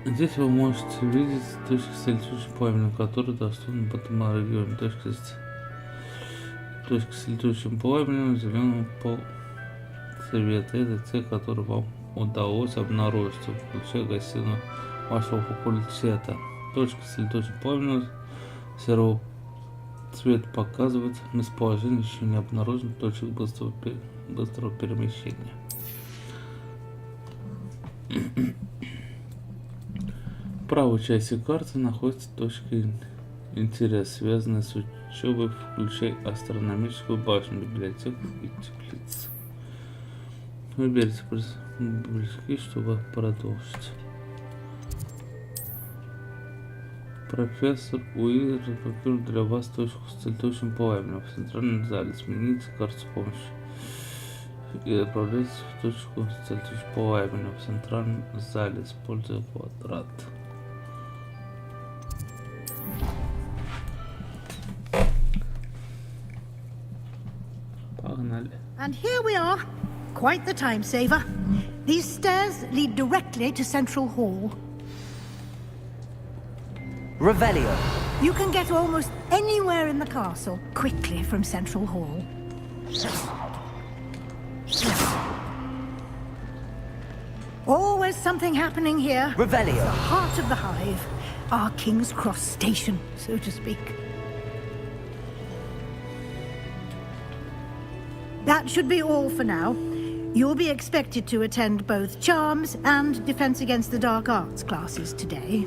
Здесь вы можете видеть точки с летучим пламенем, которые доступны в этом регионе. Точка с летучим пламенем зеленого цвета. Это те, которые вам удалось обнаружить, включая гостиную вашего факультета. Точка с летучим пламенем серого цвета показывает местоположение еще не обнаруженных точек быстрого перемещения. В правой части карты находится точка интереса, связанная с учебой, включая астрономическую башню, библиотеку и теплицу. Выберите близкие, чтобы продолжить. Профессор Уизер разблокирует для вас точку с летучим пламенем в центральном зале. Смените карту с помощью и отправляйтесь в точку с летучим пламенем в центральном зале, используя квадрат. And here we are. Quite the time saver. These stairs lead directly to Central Hall. Revelio. You can get almost anywhere in the castle quickly from Central Hall. Always something happening here. Revelio. It's the heart of the hive. Our King's Cross station, so to speak. That should be all for now. You'll be expected to attend both Charms and Defense Against the Dark Arts classes today.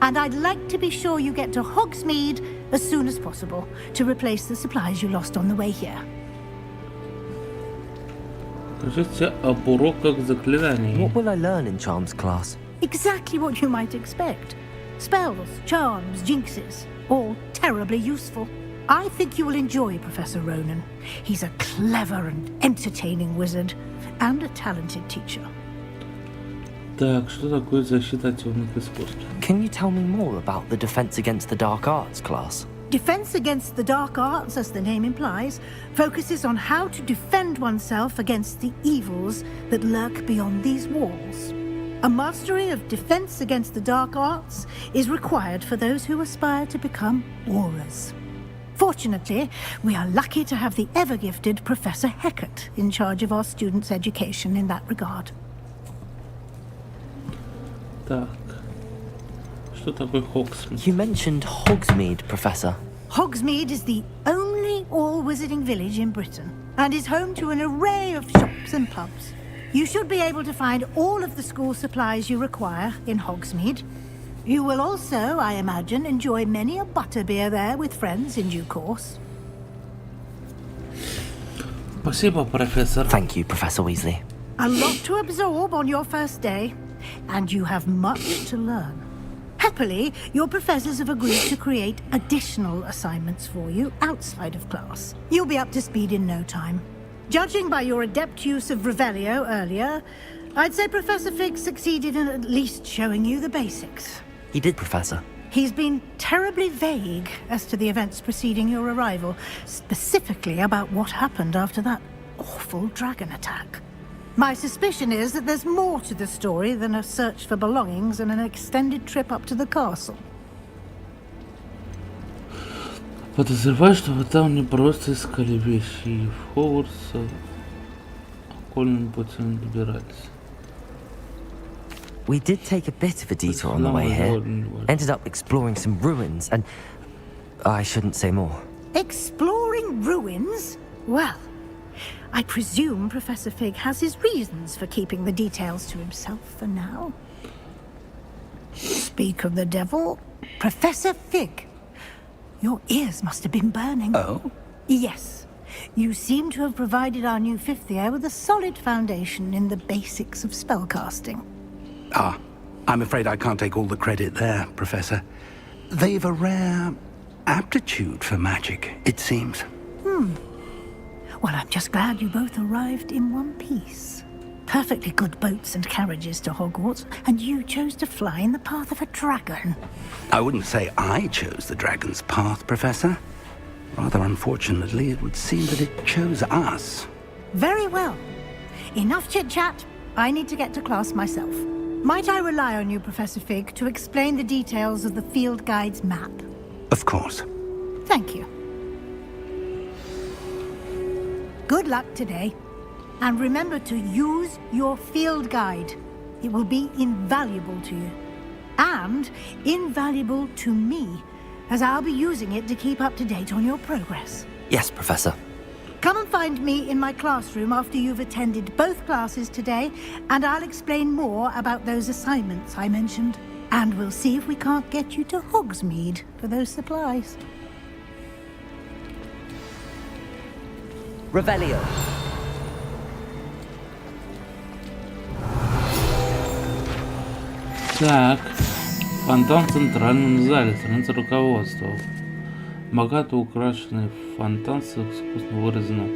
And I'd like to be sure you get to Hogsmeade as soon as possible to replace the supplies you lost on the way here. What will I learn in Charms class? Exactly what you might expect. Spells, charms, jinxes, all terribly useful. I think you will enjoy Professor Ronan. He's a clever and entertaining wizard, and a talented teacher. Так, что такое защита от темных искусств? Can you tell me more about the Defense Against the Dark Arts class? Defense against the dark arts, as the name implies, focuses on how to defend oneself against the evils that lurk beyond these walls. A mastery of defense against the dark arts is required for those who aspire to become auras. Fortunately, we are lucky to have the ever-gifted Professor Heckert in charge of our students' education in that regard. Так. Что такое Hogsmeade? You mentioned Hogsmeade, Professor. Hogsmeade is the only all-wizarding village in Britain and is home to an array of shops and pubs. You should be able to find all of the school supplies you require in Hogsmeade. You will also, I imagine, enjoy many a butterbeer there with friends in due course. Спасибо, профессор. Thank you, Professor Weasley. A lot to absorb on your first day, and you have much to learn. Happily, your professors have agreed to create additional assignments for you outside of class. You'll be up to speed in no time. Judging by your adept use of Revelio earlier, I'd say Professor Fig succeeded in at least showing you the basics. He did, Professor. He's been terribly vague as to the events preceding your arrival, specifically about what happened after that awful dragon attack. My suspicion is that there's more to the story than a search for belongings and an extended trip up to the castle. Подозреваю, что вы там не просто искали вещи и в Хогвартс окольным путем добирались. We did take a bit of a detour on the way here. Ended up exploring some ruins and... I shouldn't say more. Exploring ruins? Well, I presume Professor Fig has his reasons for keeping the details to himself for now. Speak of the devil, Professor Fig. Your ears must have been burning. Oh? Yes. You seem to have provided our new fifth year with a solid foundation in the basics of spellcasting. Ah, I'm afraid I can't take all the credit there, Professor. They've a rare aptitude for magic, it seems. Well, I'm just glad you both arrived in one piece. Perfectly good boats and carriages to Hogwarts, and you chose to fly in the path of a dragon. I wouldn't say I chose the dragon's path, Professor. Rather unfortunately, it would seem that it chose us. Very well. Enough chit-chat. I need to get to class myself. Might I rely on you, Professor Fig, to explain the details of the field guide's map? Of course. Thank you. Good luck today. And remember to use your field guide. It will be invaluable to you. And invaluable to me, as I'll be using it to keep up to date on your progress. Yes, Professor. Come and find me in my classroom after you've attended both classes today, and I'll explain more about those assignments I mentioned. And we'll see if we can't get you to Hogsmeade for those supplies. Revelio. Так, фонтан в центральном зале, страница руководства. Богато украшенный фонтан с искусно вырезанным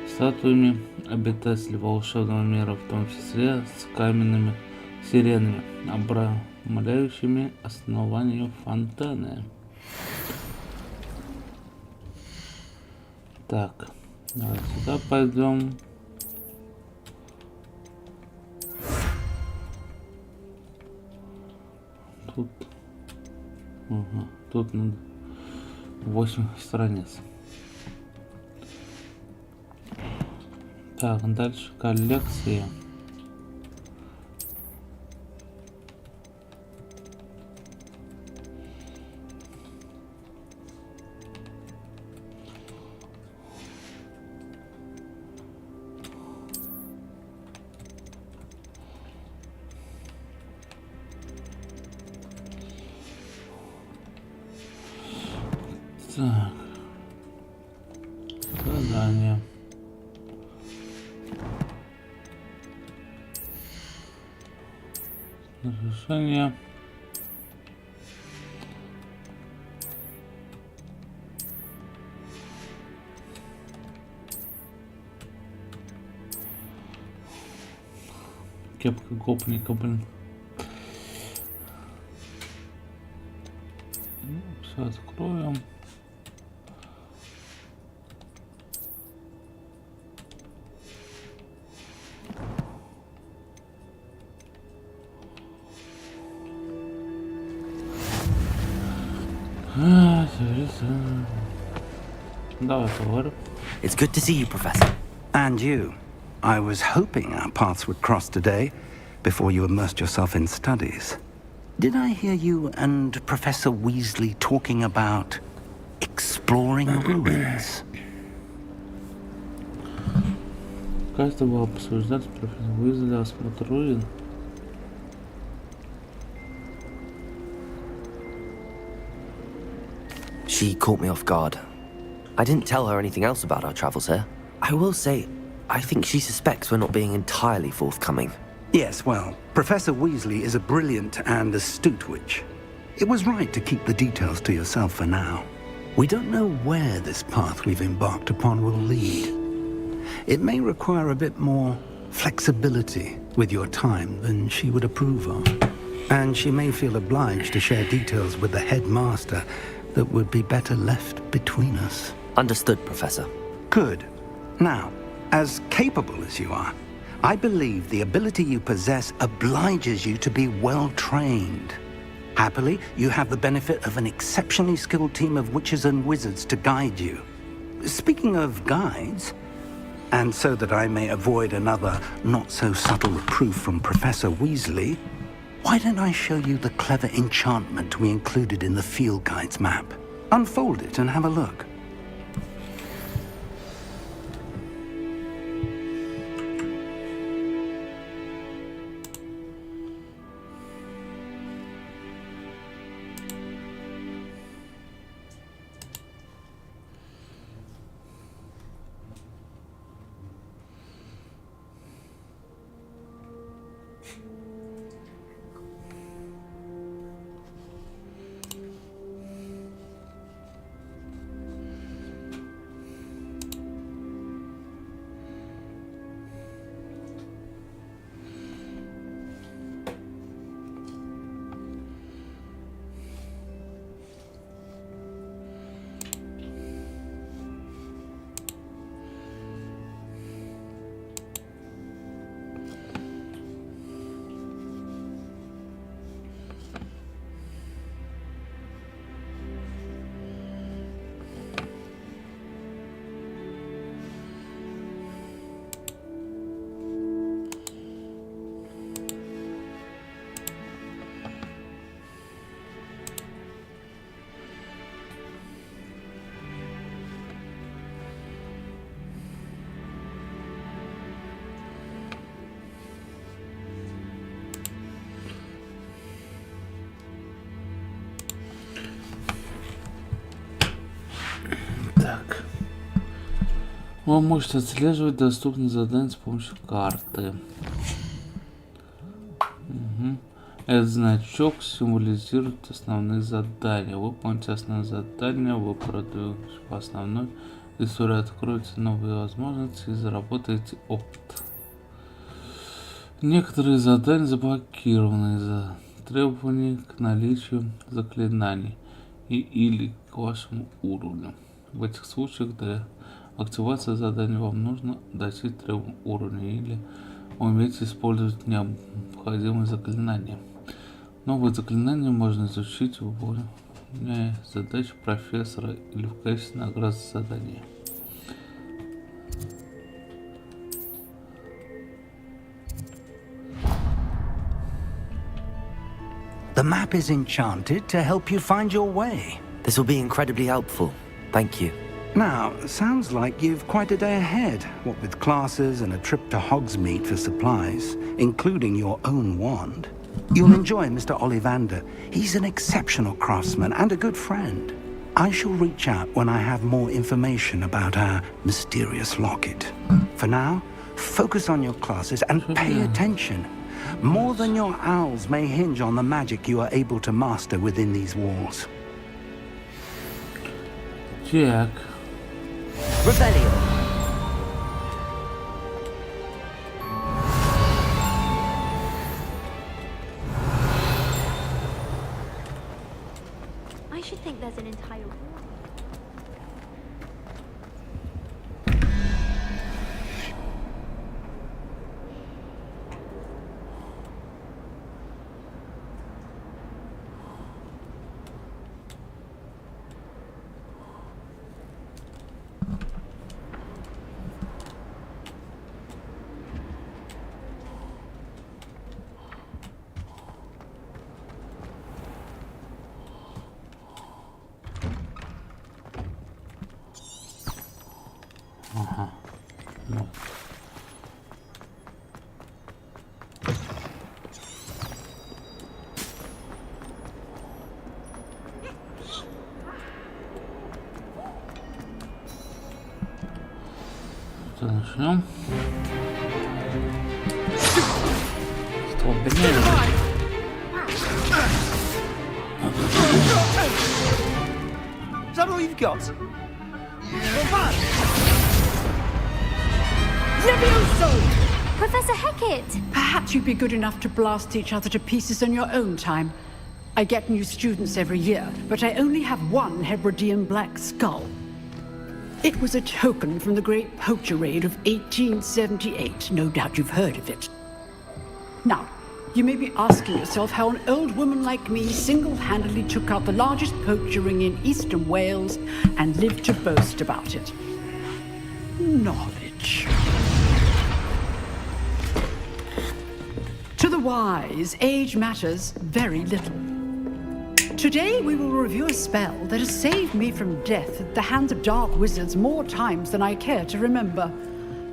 статуями обитателей волшебного мира, в том числе с каменными сиренами, обрамляющими основание фонтана. Так, давай сюда пойдем. Тут, тут надо 8 страниц. Так, дальше коллекция. Так. Задание. Разрешение. Кепка гопника, блин. Все откроем. It's good to see you, Professor. And you. I was hoping our paths would cross today, before you immersed yourself in studies. Did I hear you and Professor Weasley talking about exploring ruins? Кажется, было обсуждать профессор Уизли осмотр руин. She caught me off guard. I didn't tell her anything else about our travels here. I will say, I think she suspects we're not being entirely forthcoming. Yes, well, Professor Weasley is a brilliant and astute witch. It was right to keep the details to yourself for now. We don't know where this path we've embarked upon will lead. It may require a bit more flexibility with your time than she would approve of. And she may feel obliged to share details with the headmaster that would be better left between us. Understood, Professor. Good. Now, as capable as you are, I believe the ability you possess obliges you to be well-trained. Happily, you have the benefit of an exceptionally skilled team of witches and wizards to guide you. Speaking of guides, and so that I may avoid another not-so-subtle reproof from Professor Weasley, why don't I show you the clever enchantment we included in the field guide's map? Unfold it and have a look. Так. Вы можете отслеживать доступные задания с помощью карты. Угу. Этот значок символизирует основные задания. Выполните основные задания, вы продвигаетесь по основной истории, откроете новые возможности и заработаете опыт. Некоторые задания заблокированы из-за требований к наличию заклинаний или к вашему уровню. В этих случаях для активации задания вам нужно достичь требуемого уровня или уметь использовать необходимые заклинания. Новые заклинания можно изучить, выполняя задачи профессора или в качестве награды за задание. The map is enchanted to help you find your way. This will be incredibly helpful. Thank you. Now, sounds like you've quite a day ahead, what with classes and a trip to Hogsmeade for supplies, including your own wand. You'll enjoy Mr. Ollivander. He's an exceptional craftsman and a good friend. I shall reach out when I have more information about our mysterious locket. For now, focus on your classes and pay attention. More than your owls may hinge on the magic you are able to master within these walls. Jack. Rebellion. There's an entire world. Ага. Ну. Начнем. Is that all you've got? Professor Hecat! Perhaps you'd be good enough to blast each other to pieces on your own time. I get new students every year, but I only have one Hebridean black skull. It was a token from the Great Poacher Raid of 1878. No doubt you've heard of it. Now, you may be asking yourself how an old woman like me single-handedly took out the largest poacher ring in eastern Wales and lived to boast about it. Knowledge. To the wise, age matters very little. Today we will review a spell that has saved me from death at the hands of dark wizards more times than I care to remember.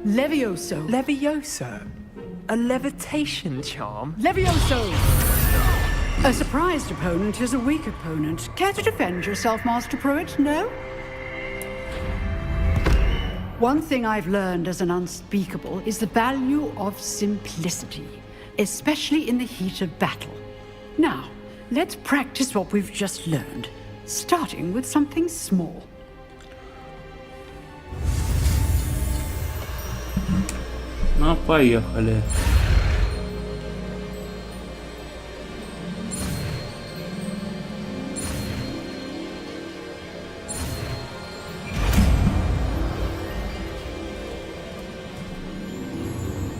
Levioso. Levioso? A levitation charm? Levioso! A surprised opponent is a weak opponent. Care to defend yourself, Master Pruitt? No? One thing I've learned as an unspeakable is the value of simplicity, especially in the heat of battle. Now, let's practice what we've just learned, starting with something small. Ну, поехали.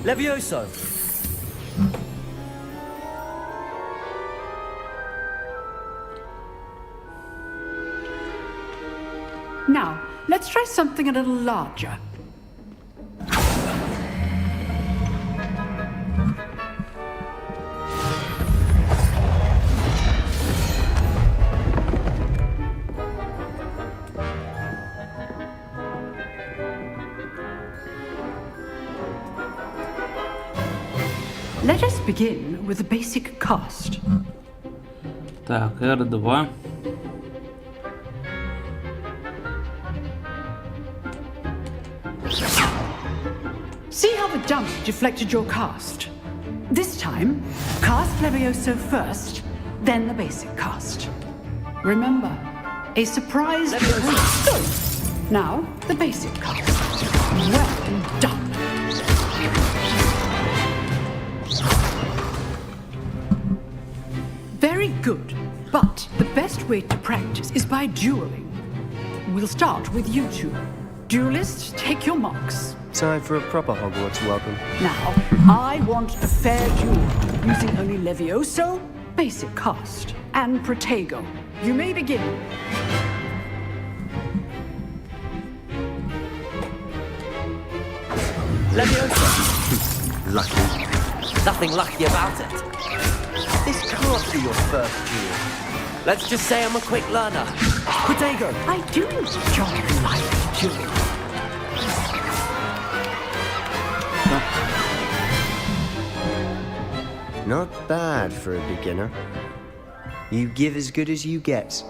Levioso. Now, let's try something a little larger. Let us begin with the basic cast. Так, R2. See how the dump deflected your cast? This time, cast Levioso first, then the basic cast. Remember, a surprise Levioso. Now, the basic cast. Well done. Very good, but the best way to practice is by dueling. We'll start with you two. Duelists, take your marks. Time for a proper Hogwarts welcome. Now, I want a fair duel, using only Levioso, basic cast, and Protego. You may begin. Levioso. Lucky. Nothing lucky about it. This can't be your first duel. Let's just say I'm a quick learner. Protego, I do enjoy life dueling. Not bad for a beginner. You give as good as you get.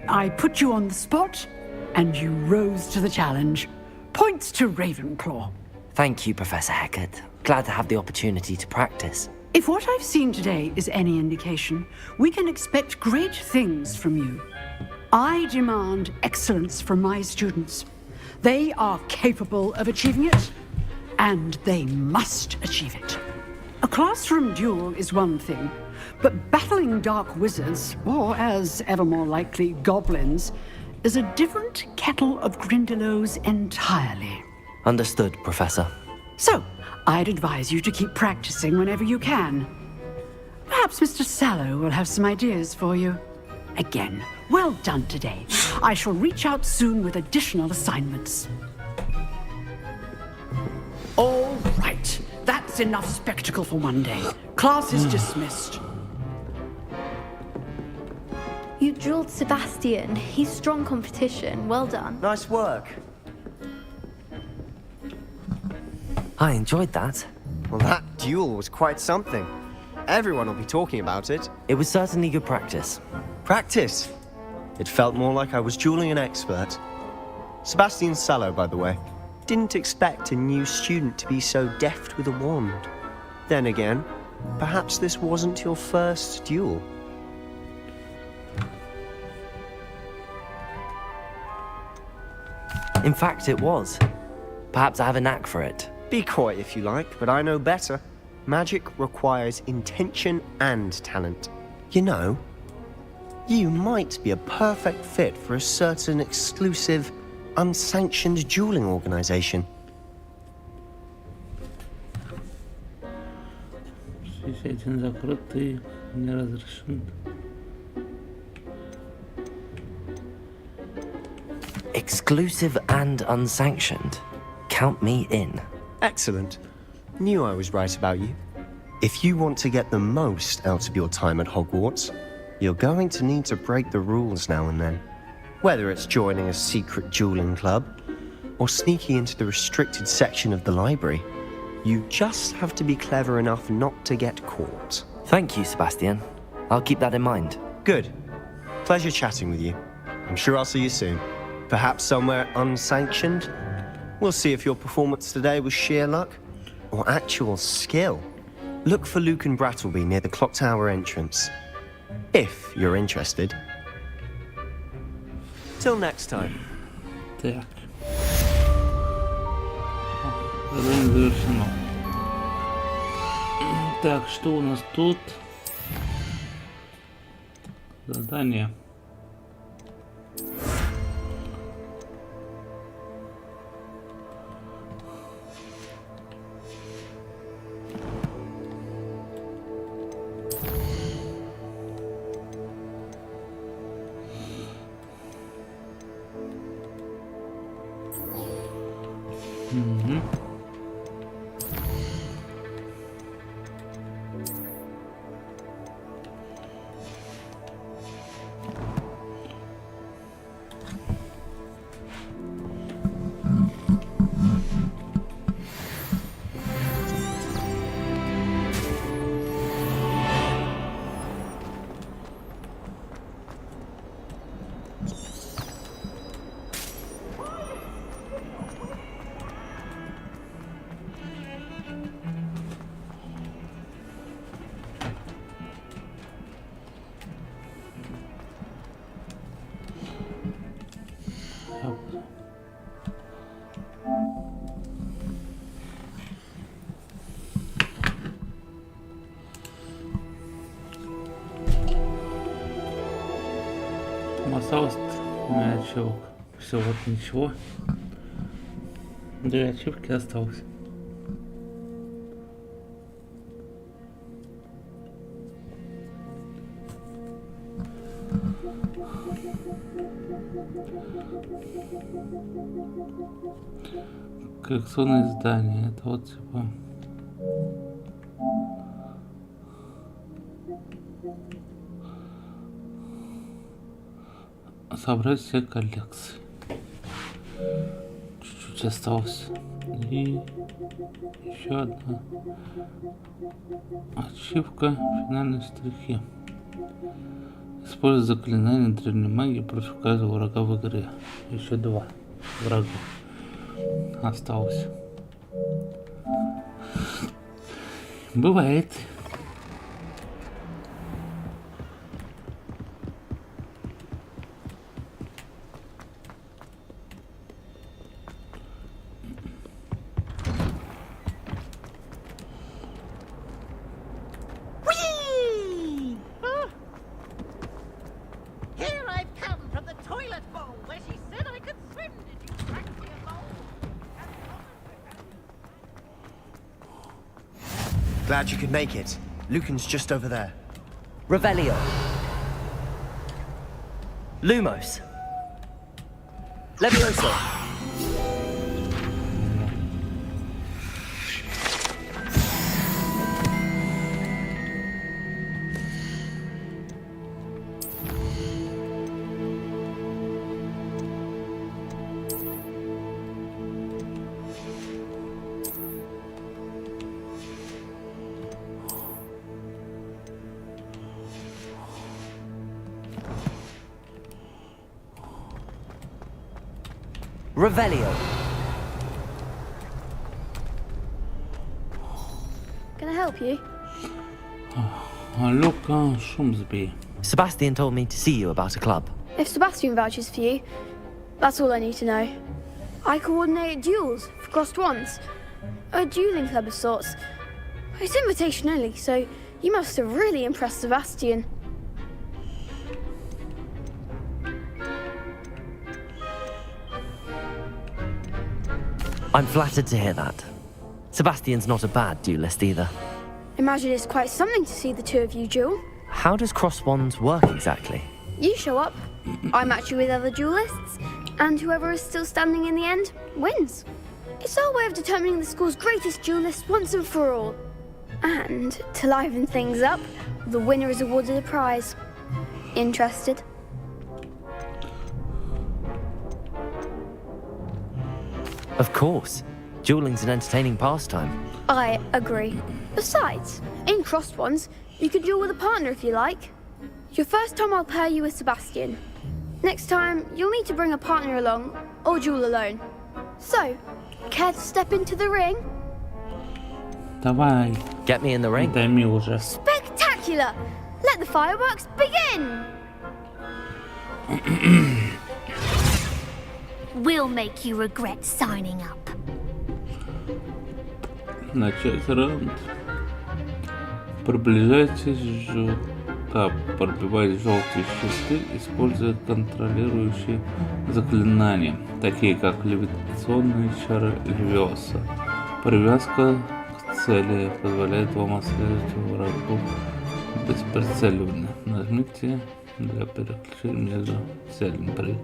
I put you on the spot, and you rose to the challenge. Points to Ravenclaw. Thank you, Professor Hecat. Glad to have the opportunity to practice. If what I've seen today is any indication, we can expect great things from you. I demand excellence from my students. They are capable of achieving it, and they must achieve it. A classroom duel is one thing, but battling dark wizards, or as ever more likely, goblins, is a different kettle of Grindylows entirely. Understood, Professor. So, I'd advise you to keep practicing whenever you can. Perhaps Mr. Sallow will have some ideas for you. Again, well done today. I shall reach out soon with additional assignments. All right, that's enough spectacle for one day. Class is dismissed. You drilled Sebastian. He's strong competition. Well done. Nice work. I enjoyed that. Well, that duel was quite something. Everyone will be talking about it. It was certainly good practice. Practice? It felt more like I was dueling an expert. Sebastian Sallow, by the way. Didn't expect a new student to be so deft with a wand. Then again, perhaps this wasn't your first duel. In fact, it was. Perhaps I have a knack for it. Be coy if you like, but I know better. Magic requires intention and talent. You know, you might be a perfect fit for a certain exclusive, unsanctioned dueling organization. Один закрытый, не разрешен. Exclusive and unsanctioned. Count me in. Excellent. Knew I was right about you. If you want to get the most out of your time at Hogwarts, you're going to need to break the rules now and then. Whether it's joining a secret dueling club, or sneaking into the restricted section of the library, you just have to be clever enough not to get caught. Thank you, Sebastian. I'll keep that in mind. Good. Pleasure chatting with you. I'm sure I'll see you soon. Perhaps somewhere unsanctioned? We'll see if your performance today was sheer luck or actual skill. Look for Luke and Brattleby near the Clock Tower entrance, if you're interested. Till next time. Так. Задание завершено. Так, что у нас тут? Задание. Осталось ачивок. Все, вот ничего. 2 ачивки осталось. Коллекционное издание. Это вот типа... Собрать все коллекции. Чуть-чуть осталось. И еще одна ачивка финальной штрихи. Используй заклинание древней магии против каждого врага в игре. Еще 2 врага осталось. Бывает. Glad you could make it. Lucan's just over there. Revelio. Lumos. Levioso. Revelio. Can I help you? Luca Shumsby. Sebastian told me to see you about a club. If Sebastian vouches for you, that's all I need to know. I coordinate duels for crossed ones. A dueling club of sorts. It's invitation only, so you must have really impressed Sebastian. I'm flattered to hear that. Sebastian's not a bad duelist either. Imagine it's quite something to see the two of you duel. How does cross wands work exactly? You show up, I match you with other duelists, and whoever is still standing in the end wins. It's our way of determining the school's greatest duelist once and for all. And to liven things up, the winner is awarded a prize. Interested? Of course. Dueling's an entertaining pastime. I agree. Besides, in crossed ones, you could duel with a partner if you like. Your first time I'll pair you with Sebastian. Next time, you'll need to bring a partner along, or duel alone. So, care to step into the ring? Давай. Get me in the ring. Дай уже. Spectacular! Let the fireworks begin! We'll make you regret signing up. Начать раунд. Приближайтесь, пробивать желтые щиты, используя контролирующие заклинания, такие как левитационные чары Левиоса. Привязка к цели позволяет вам отслеживать врагов без прицеливания. Нажмите для переключения между целями при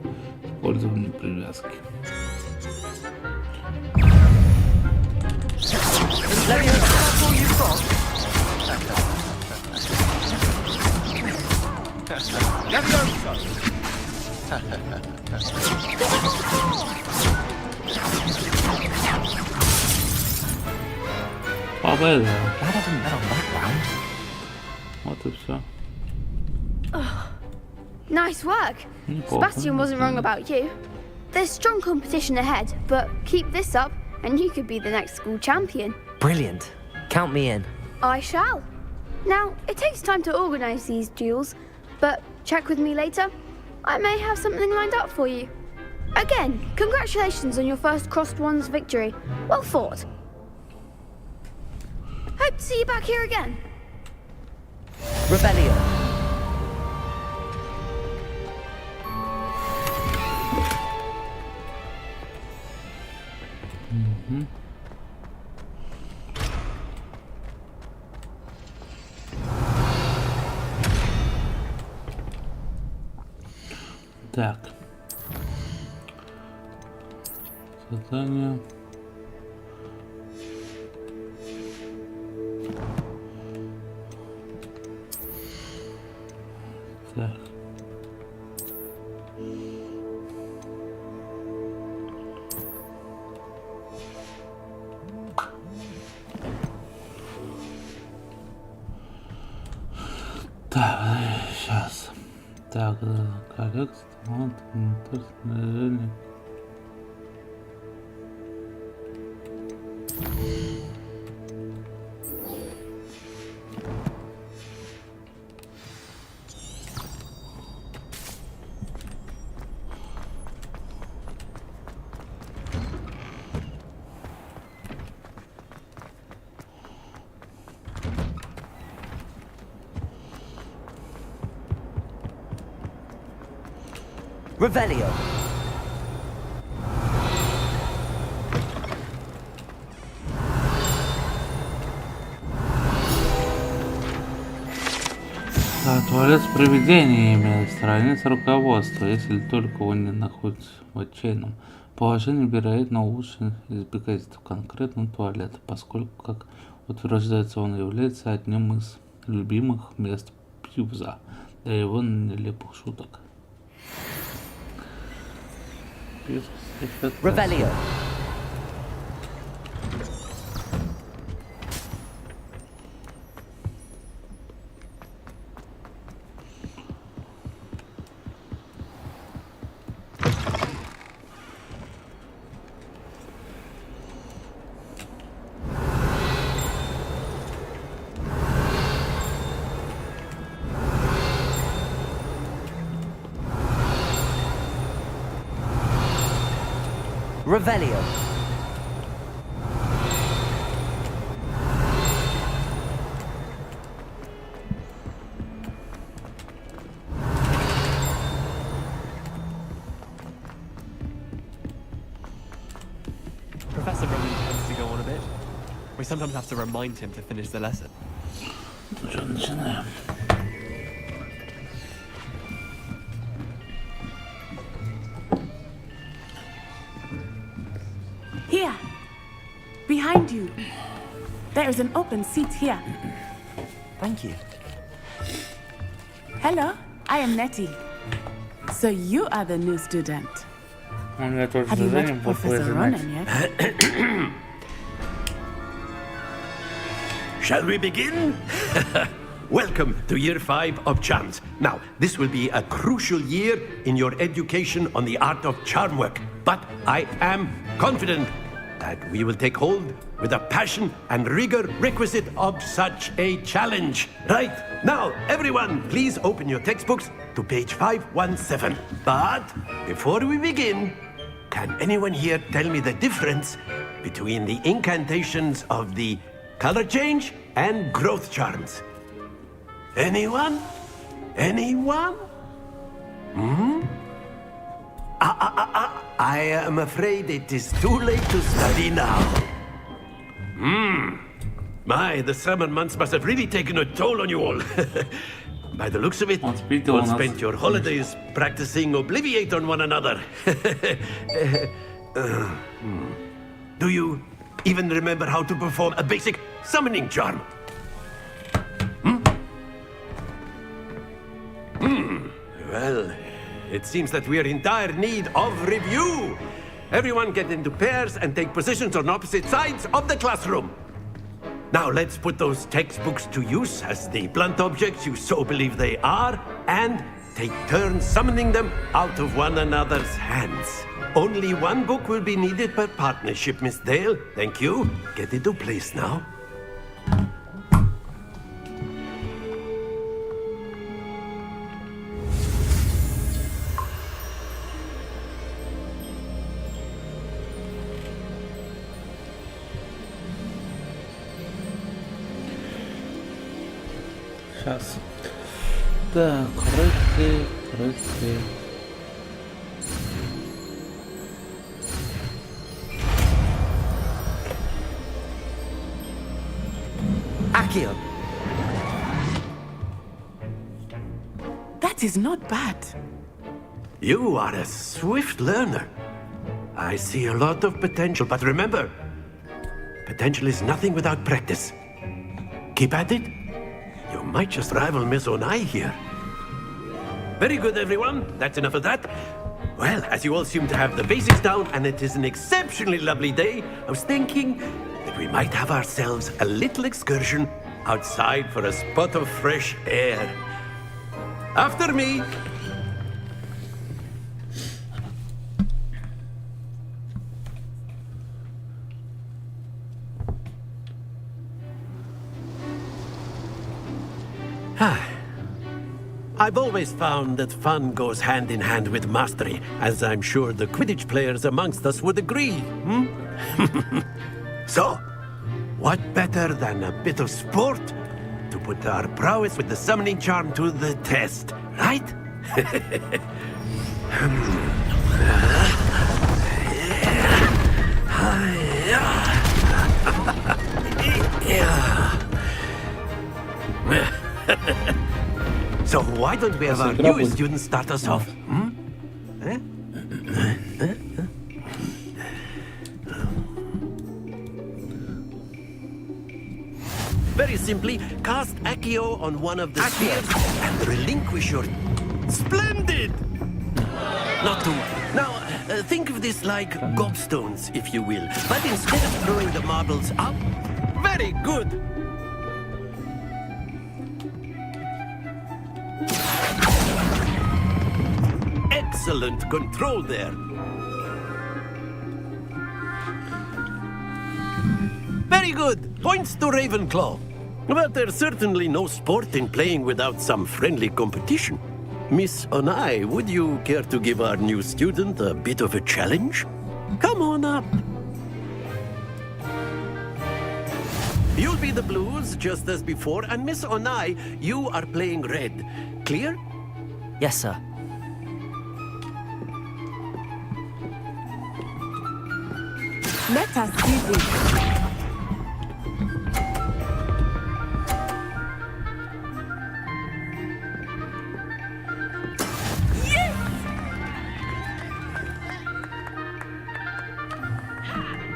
использовании привязки. Победа. Вот и все. Nice work. Sebastian wasn't wrong about you. There's strong competition ahead, but keep this up and you could be the next school champion. Brilliant. Count me in. I shall. Now, it takes time to organise these duels, but check with me later. I may have something lined up for you. Again, congratulations on your first crossed ones victory. Well fought. Hope to see you back here again. Revelio. Так. Задание. Так. Так, сейчас. Так, коллекция, снаряжение. Revelio. Туалет с привидениями. Страница руководства. Если только он не находится в отчаянном положении, вероятно, лучше избегать конкретного туалета, поскольку, как утверждается, он является одним из любимых мест Пьюза для его нелепых шуток. Revelio. Revelio. Professor Roman tends to go on a bit. We sometimes have to remind him to finish the lesson. Here, behind you. There is an open seat here. Thank you. Hello, I am Nettie. So you are the new student. Have you met Professor Ronan yet? Shall we begin? Welcome to year 5 of charms. Now, this will be a crucial year in your education on the art of charm work. But I am confident that we will take hold with the passion and rigor requisite of such a challenge. Right, now, everyone, please open your textbooks to page 517. But before we begin, can anyone here tell me the difference between the incantations of the color change and growth charms? Anyone? Anyone? I am afraid it is too late to study now. My, the summer months must have really taken a toll on you all. By the looks of it, you all spent your holidays practicing Obliviate on one another. Do you even remember how to perform a basic summoning charm? Well, it seems that we are in dire need of review. Everyone get into pairs and take positions on opposite sides of the classroom. Now let's put those textbooks to use as the blunt objects you so believe they are, and take turns summoning them out of one another's hands. Only one book will be needed per partnership, Miss Dale. Thank you. Get into place now. Сейчас. Так, крысы. Accio. That is not bad. You are a swift learner. I see a lot of potential, but remember, potential is nothing without practice. Keep at it. You might just rival Miss Onai here. Very good, everyone. That's enough of that. Well, as you all seem to have the basics down, and it is an exceptionally lovely day, I was thinking that we might have ourselves a little excursion outside for a spot of fresh air. After me. I've always found that fun goes hand in hand with mastery, as I'm sure the Quidditch players amongst us would agree. So, what better than a bit of sport to put our prowess with the summoning charm to the test, right? So why don't we have our newest student start us off? Hmm? Very simply, cast Accio on one of the spheres and relinquish your... Splendid! Not to worry. Now, think of this like gobstones, if you will. But instead of throwing the marbles up... Very good! Excellent control there. Very good. Points to Ravenclaw. But there's certainly no sport in playing without some friendly competition. Miss Onai, would you care to give our new student a bit of a challenge? Come on up. You'll be the blues, just as before, and Miss Onai, you are playing red. Clear? Yes, sir. Let us see this.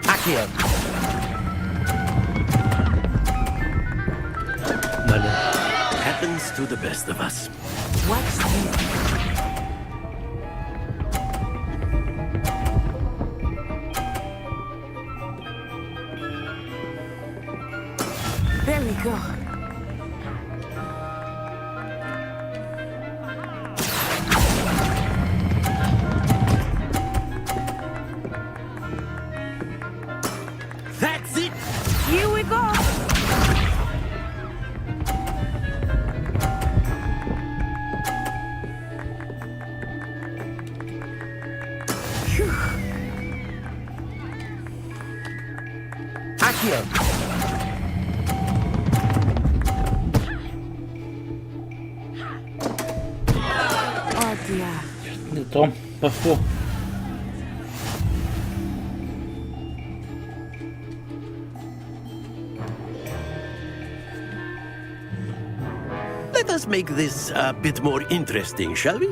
Accio. Happens to the best of us. What's this? There we go. That's it! Here we go! Accio. Oh dear. Не то. Пошло. Let us make this a bit more interesting, shall we?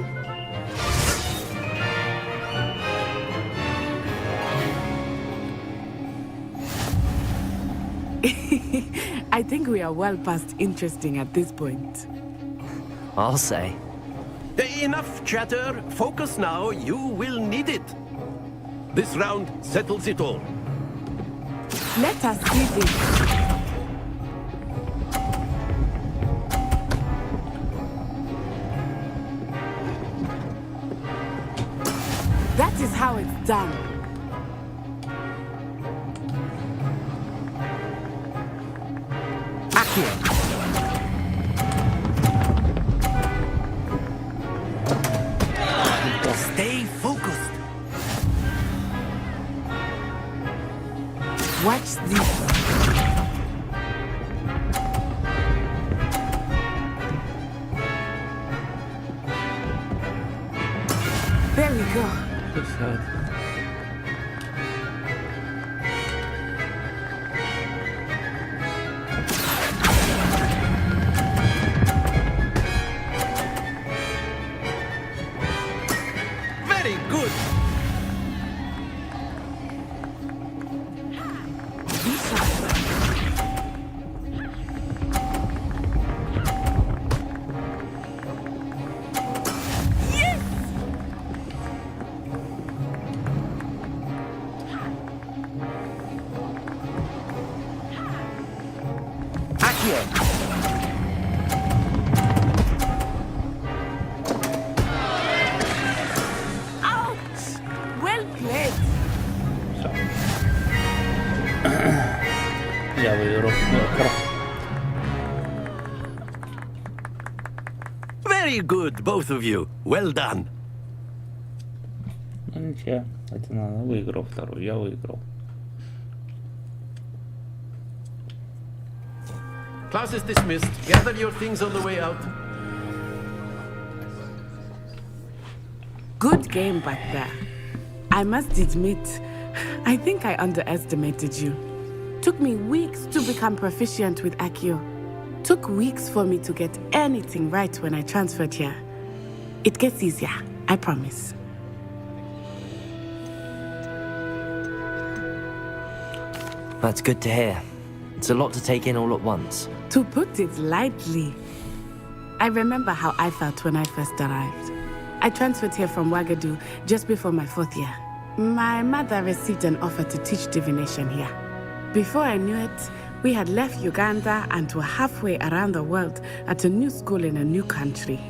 I think we are well past interesting at this point. I'll say. Enough chatter. Focus now. You will need it. This round settles it all. Let us see this. That is how it's done. Accio. Stay focused. Watch this. There we go. Very good. Ouch! Well played. Я выиграл. Very good, both of you. Well done. Ну ничего, это надо. Выиграл второй, я выиграл. Class is dismissed. Gather your things on the way out. Good game back there. I must admit, I think I underestimated you. Took me weeks to become proficient with Accio. Took weeks for me to get anything right when I transferred here. It gets easier, I promise. That's good to hear. It's a lot to take in all at once. To put it lightly, I remember how I felt when I first arrived. I transferred here from Ouagadougou just before my 4th year. My mother received an offer to teach divination here. Before I knew it, we had left Uganda and were halfway around the world at a new school in a new country.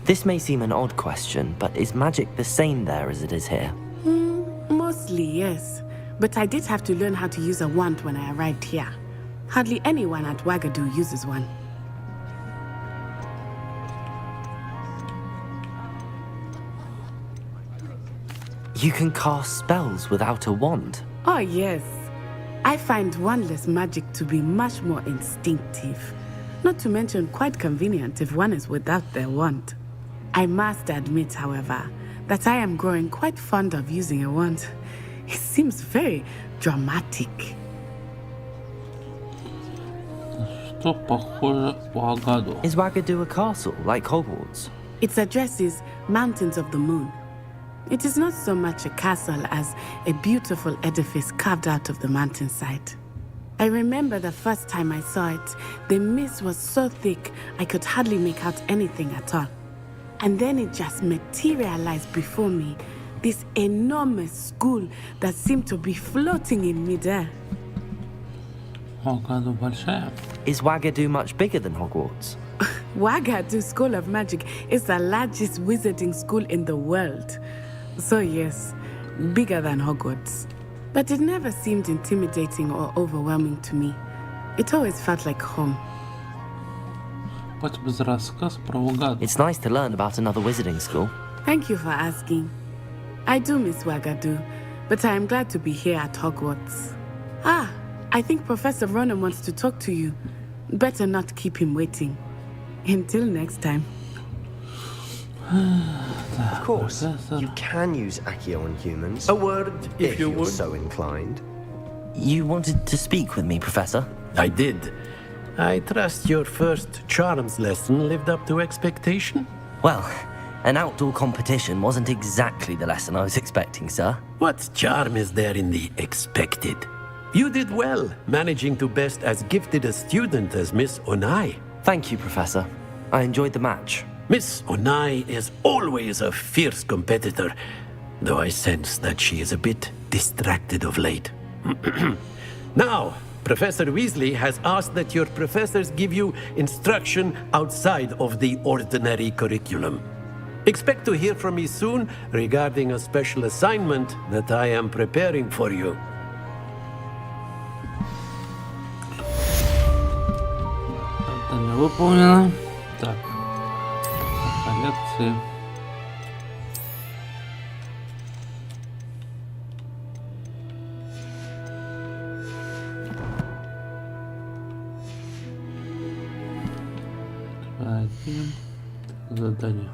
This may seem an odd question, but is magic the same there as it is here? Mostly, yes. But I did have to learn how to use a wand when I arrived here. Hardly anyone at Ouagadougou uses one. You can cast spells without a wand? Oh, yes. I find wandless magic to be much more instinctive. Not to mention quite convenient if one is without their wand. I must admit, however, that I am growing quite fond of using a wand. It seems very dramatic. Is Ouagadougou a castle, like Hogwarts? Its address is Mountains of the Moon. It is not so much a castle as a beautiful edifice carved out of the mountainside. I remember the first time I saw it, the mist was so thick I could hardly make out anything at all. And then it just materialized before me, this enormous school that seemed to be floating in midair. Is Ouagadougou much bigger than Hogwarts? Ouagadougou School of Magic is the largest wizarding school in the world. So yes, bigger than Hogwarts. But it never seemed intimidating or overwhelming to me. It always felt like home. It's nice to learn about another wizarding school. Thank you for asking. I do miss Ouagadougou, but I am glad to be here at Hogwarts. Ah, I think Professor Ronan wants to talk to you. Better not keep him waiting. Until next time. Of course, you can use Accio on humans. A word, if you you're would. so inclined. You wanted to speak with me, Professor? I did. I trust your first charms lesson lived up to expectation? Well, an outdoor competition wasn't exactly the lesson I was expecting, sir. What charm is there in the expected? You did well, managing to best as gifted a student as Miss Onai. Thank you, Professor. I enjoyed the match. Miss Onai is always a fierce competitor, though I sense that she is a bit distracted of late. Now, Professor Weasley has asked that your professors give you instruction outside of the ordinary curriculum. Expect to hear from me soon regarding a special assignment that I am preparing for you. Задание выполнено. Так. Коллекции. Один. Задание.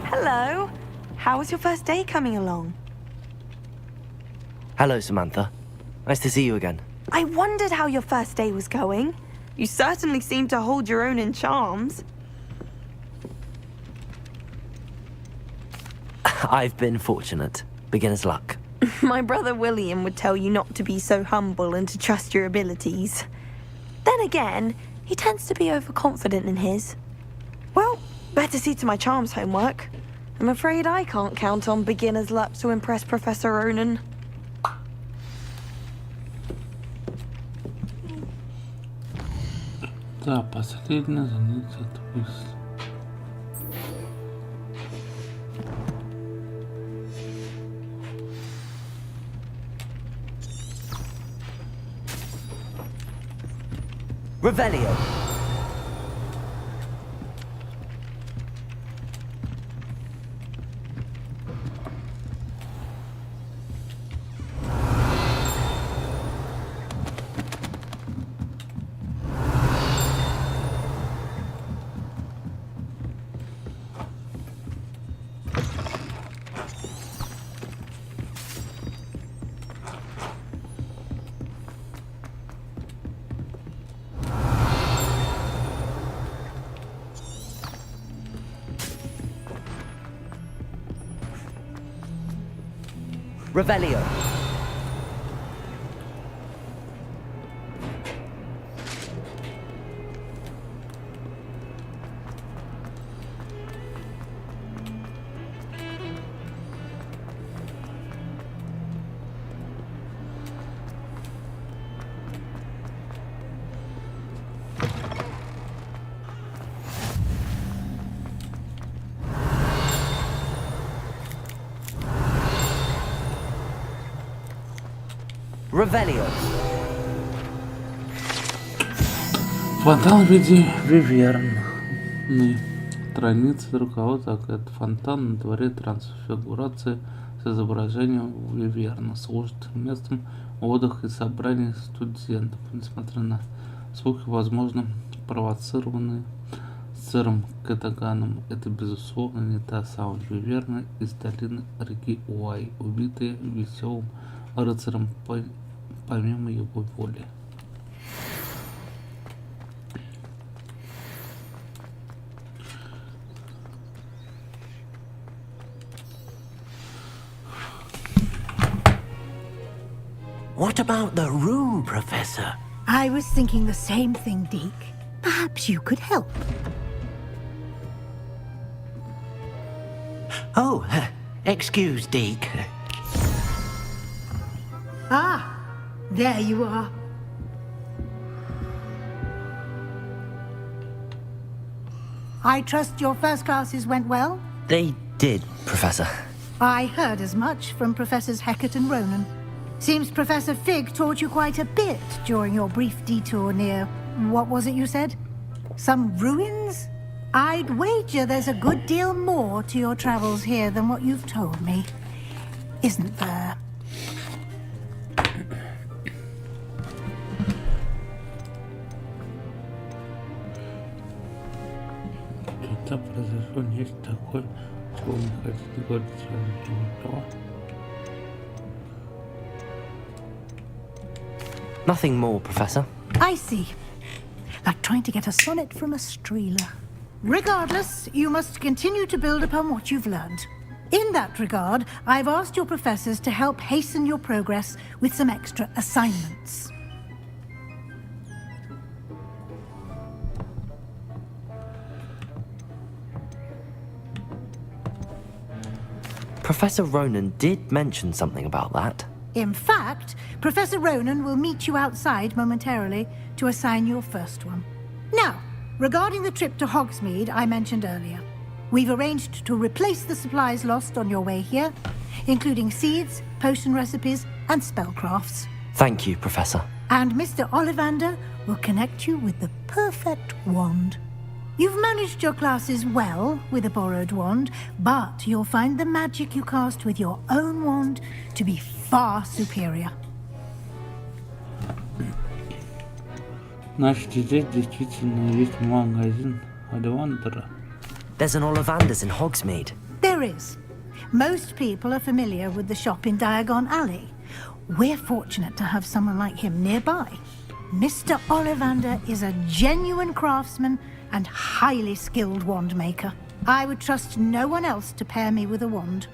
Hello. How was your first day coming along? Hello, Samantha. Nice to see you again. I wondered how your first day was going. You certainly seem to hold your own in charms. I've been fortunate. Beginner's luck. My brother William would tell you not to be so humble and to trust your abilities. Then again, he tends to be overconfident in his. Well, better see to my charms homework. I'm afraid I can't count on beginner's luck to impress Professor Ronan. Да, последнее занятие твист. Revelio. Revelio. Revelio. Фонтан в виде виверны. Страница руководства. Это фонтан на дворе трансфигурации с изображением виверны. Служит местом отдыха и собраний студентов. Несмотря на слухи, возможно, провоцированные сэром Кэтаганом, это, безусловно, не та самая виверна из долины реки Уай, убитая веселым рыцарем помимо его воли. What about the room, Professor? I was thinking the same thing, Deke. Perhaps you could help. Oh, excuse, Deke. Ah, there you are. I trust your first classes went well? They did, Professor. I heard as much from Professors Hecat and Ronan. Seems Professor Fig taught you quite a bit during your brief detour near, what was it you said? Some ruins? I'd wager there's a good deal more to your travels here than what you've told me. Isn't there? Что-то произошло нечто такое, чего вы не хотите говорить с вами. Nothing more, Professor. I see. Like trying to get a sonnet from a streeler. Regardless, you must continue to build upon what you've learned. In that regard, I've asked your professors to help hasten your progress with some extra assignments. Professor Ronan did mention something about that. In fact, Professor Ronan will meet you outside momentarily to assign your first one. Now, regarding the trip to Hogsmeade I mentioned earlier, we've arranged to replace the supplies lost on your way here, including seeds, potion recipes, and spellcrafts. Thank you, Professor. And Mr. Ollivander will connect you with the perfect wand. You've managed your classes well with a borrowed wand, but you'll find the magic you cast with your own wand to be far superior. Значит, здесь действительно есть магазин Ollivander. There's an Ollivander's in Hogsmeade. There is. Most people are familiar with the shop in Diagon Alley. We're fortunate to have someone like him nearby. Mr. Ollivander is a genuine craftsman and highly skilled wand maker. I would trust no one else to pair me with a wand.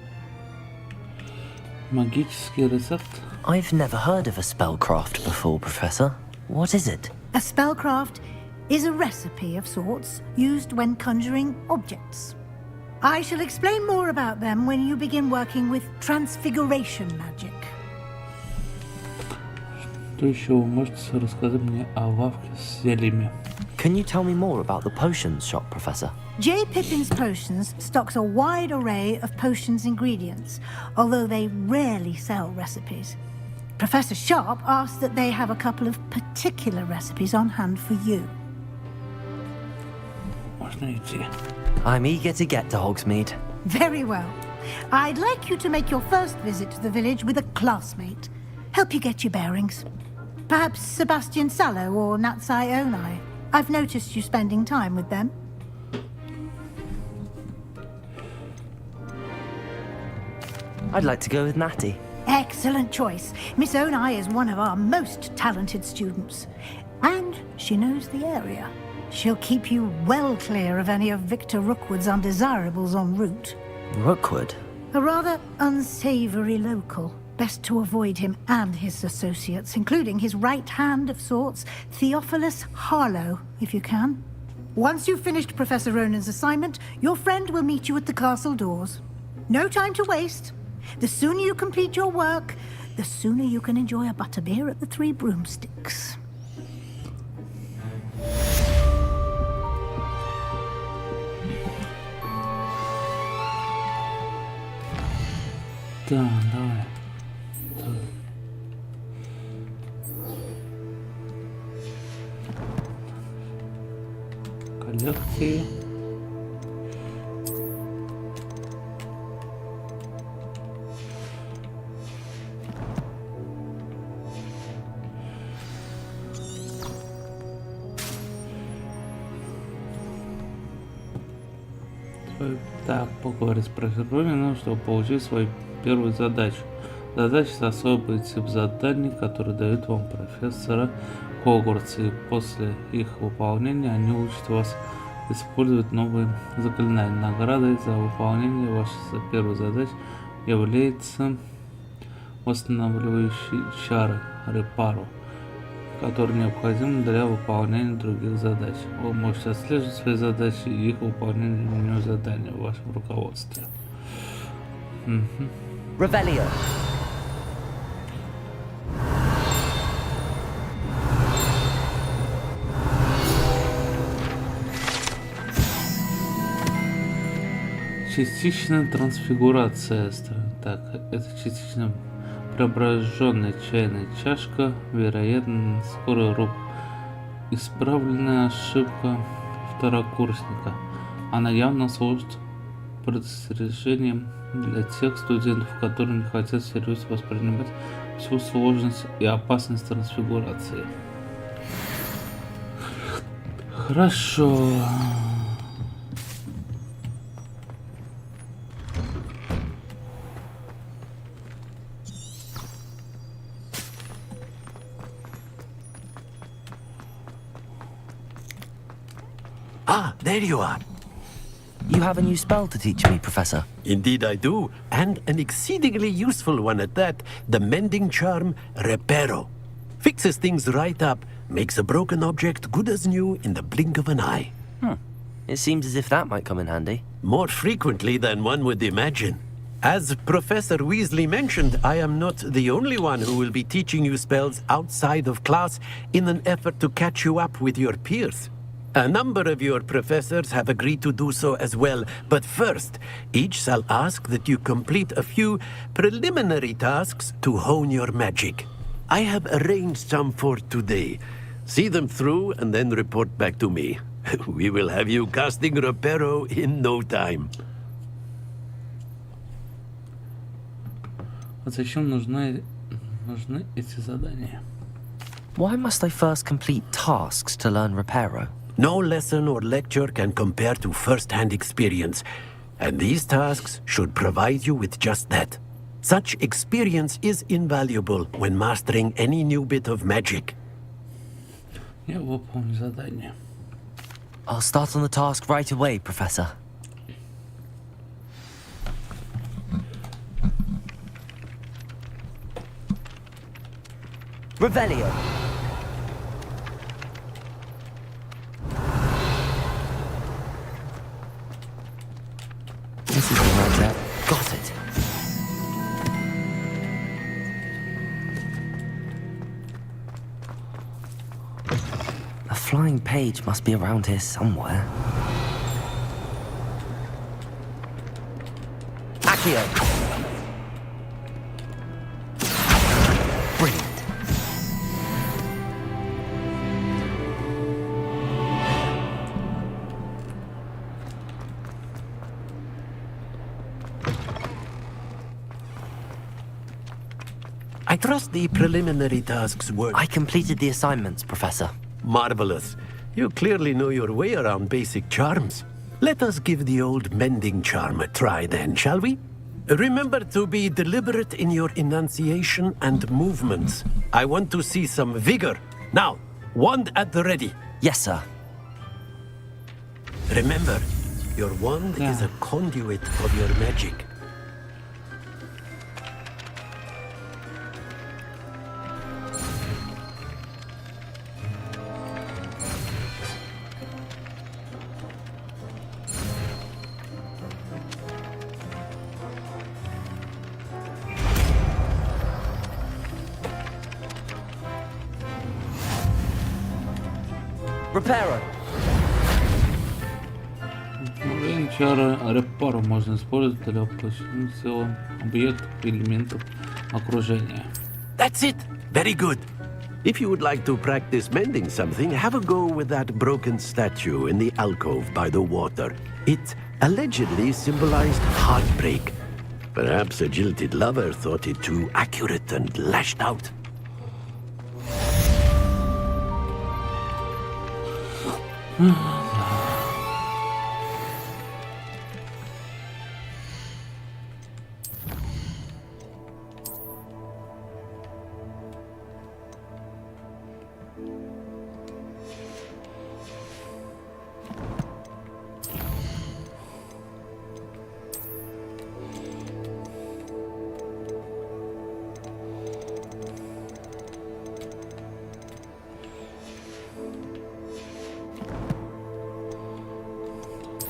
Магический рецепт? I've never heard of a spellcraft before, Professor. What is it? A spellcraft is a recipe of sorts used when conjuring objects. I shall explain more about them when you begin working with transfiguration magic. Что еще вы можете рассказать мне о лавке с зельями? Can you tell me more about the potions shop, Professor? J. Pippin's Potions stocks a wide array of potions ingredients, although they rarely sell recipes. Professor Sharp asked that they have a couple of particular recipes on hand for you. I'm eager to get to Hogsmeade. Very well. I'd like you to make your first visit to the village with a classmate. Help you get your bearings. Perhaps Sebastian Sallow or Natsai Onai. I've noticed you spending time with them. I'd like to go with Natty. Excellent choice. Miss Onai is one of our most talented students. And she knows the area. She'll keep you well clear of any of Victor Rookwood's undesirables en route. Rookwood? A rather unsavory local. Best to avoid him and his associates, including his right hand of sorts, Theophilus Harlow, if you can. Once you've finished Professor Ronan's assignment, your friend will meet you at the castle doors. No time to waste. The sooner you complete your work, the sooner you can enjoy a butterbeer at the Three Broomsticks. Да, давай. Коллекции. Так, поговорить с профессором, чтобы получить свою первую задачу. Задача — это особый тип заданий, который дают вам профессора Хогвартса, и после их выполнения они учат вас использовать новые заклинания. Наградой за выполнение вашей первой задачи является восстанавливающий чары репаро, которые необходимы для выполнения других задач. Вы можете отслеживать свои задачи и их выполнение в меню задания в вашем руководстве. Revelio. Частичная трансфигурация. Так, это частично преображенная чайная чашка, вероятно, скорый руб. Исправленная ошибка второкурсника. Она явно служит предостережением для тех студентов, которые не хотят всерьез воспринимать всю сложность и опасность трансфигурации. Хорошо. Ah, there you are. You have a new spell to teach me, Professor. Indeed I do, and an exceedingly useful one at that, the mending charm Reparo. Fixes things right up, makes a broken object good as new in the blink of an eye. It seems as if that might come in handy. More frequently than one would imagine. As Professor Weasley mentioned, I am not the only one who will be teaching you spells outside of class in an effort to catch you up with your peers. A number of your professors have agreed to do so as well, but first, each shall ask that you complete a few preliminary tasks to hone your magic. I have arranged some for today. See them through and then report back to me. We will have you casting Reparo in no time. А зачем нужны эти задания? Why must I first complete tasks to learn Reparo? No lesson or lecture can compare to first-hand experience, and these tasks should provide you with just that. Such experience is invaluable when mastering any new bit of magic. Я выполню задание. I'll start on the task right away, Professor. Revelio. This is the right there. Got it. A flying page must be around here somewhere. Accio. Brilliant. I trust the preliminary tasks were... I completed the assignments, Professor. Marvelous. You clearly know your way around basic charms. Let us give the old mending charm a try then, shall we? Remember to be deliberate in your enunciation and movements. I want to see some vigor. Now, wand at the ready. Yes, sir. Remember, your wand is a conduit of your magic. Reparo. Чары репару можно использовать для воплощения целого объектов и элементов окружения. That's it. Very good. If you would like to practice mending something, have a go with that broken statue in the alcove by the water. It allegedly symbolized heartbreak. Perhaps a jilted lover thought it too accurate and lashed out.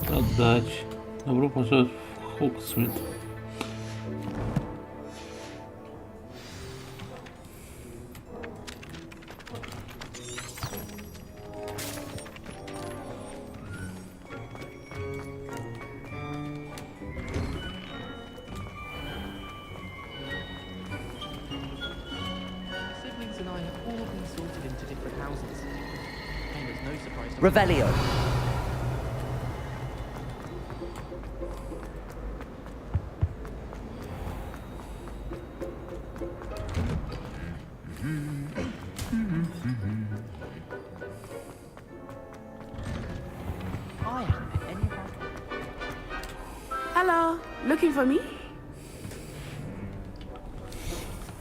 Отдача. Добро пожаловать в Хогвартс. Siblings and I have all been sorted into different houses. Came as no surprise to me. Revelio. Hello, looking for me?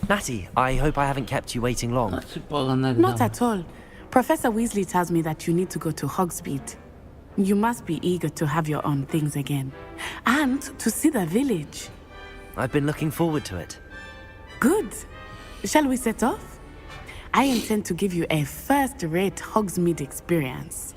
Natty, I hope I haven't kept you waiting long. Not at all. Professor Weasley tells me that you need to go to Hogsmeade. You must be eager to have your own things again. And to see the village. I've been looking forward to it. Good. Shall we set off? I intend to give you a first-rate Hogsmeade experience.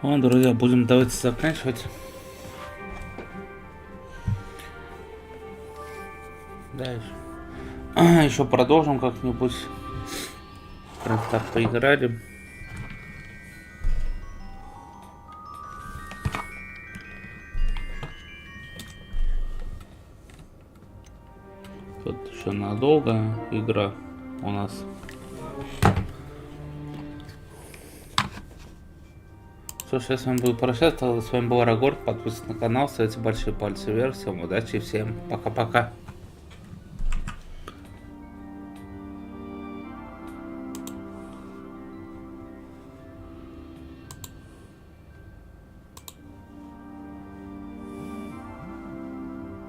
Ну, друзья, будем давайте заканчивать. Дальше. Еще продолжим как-нибудь. Прям так поиграли. Тут еще надолго игра у нас. Что ж, я с вами буду прощаться. С вами был Арагорн. Подписывайтесь на канал, ставьте большие пальцы вверх. Всем удачи и всем пока-пока.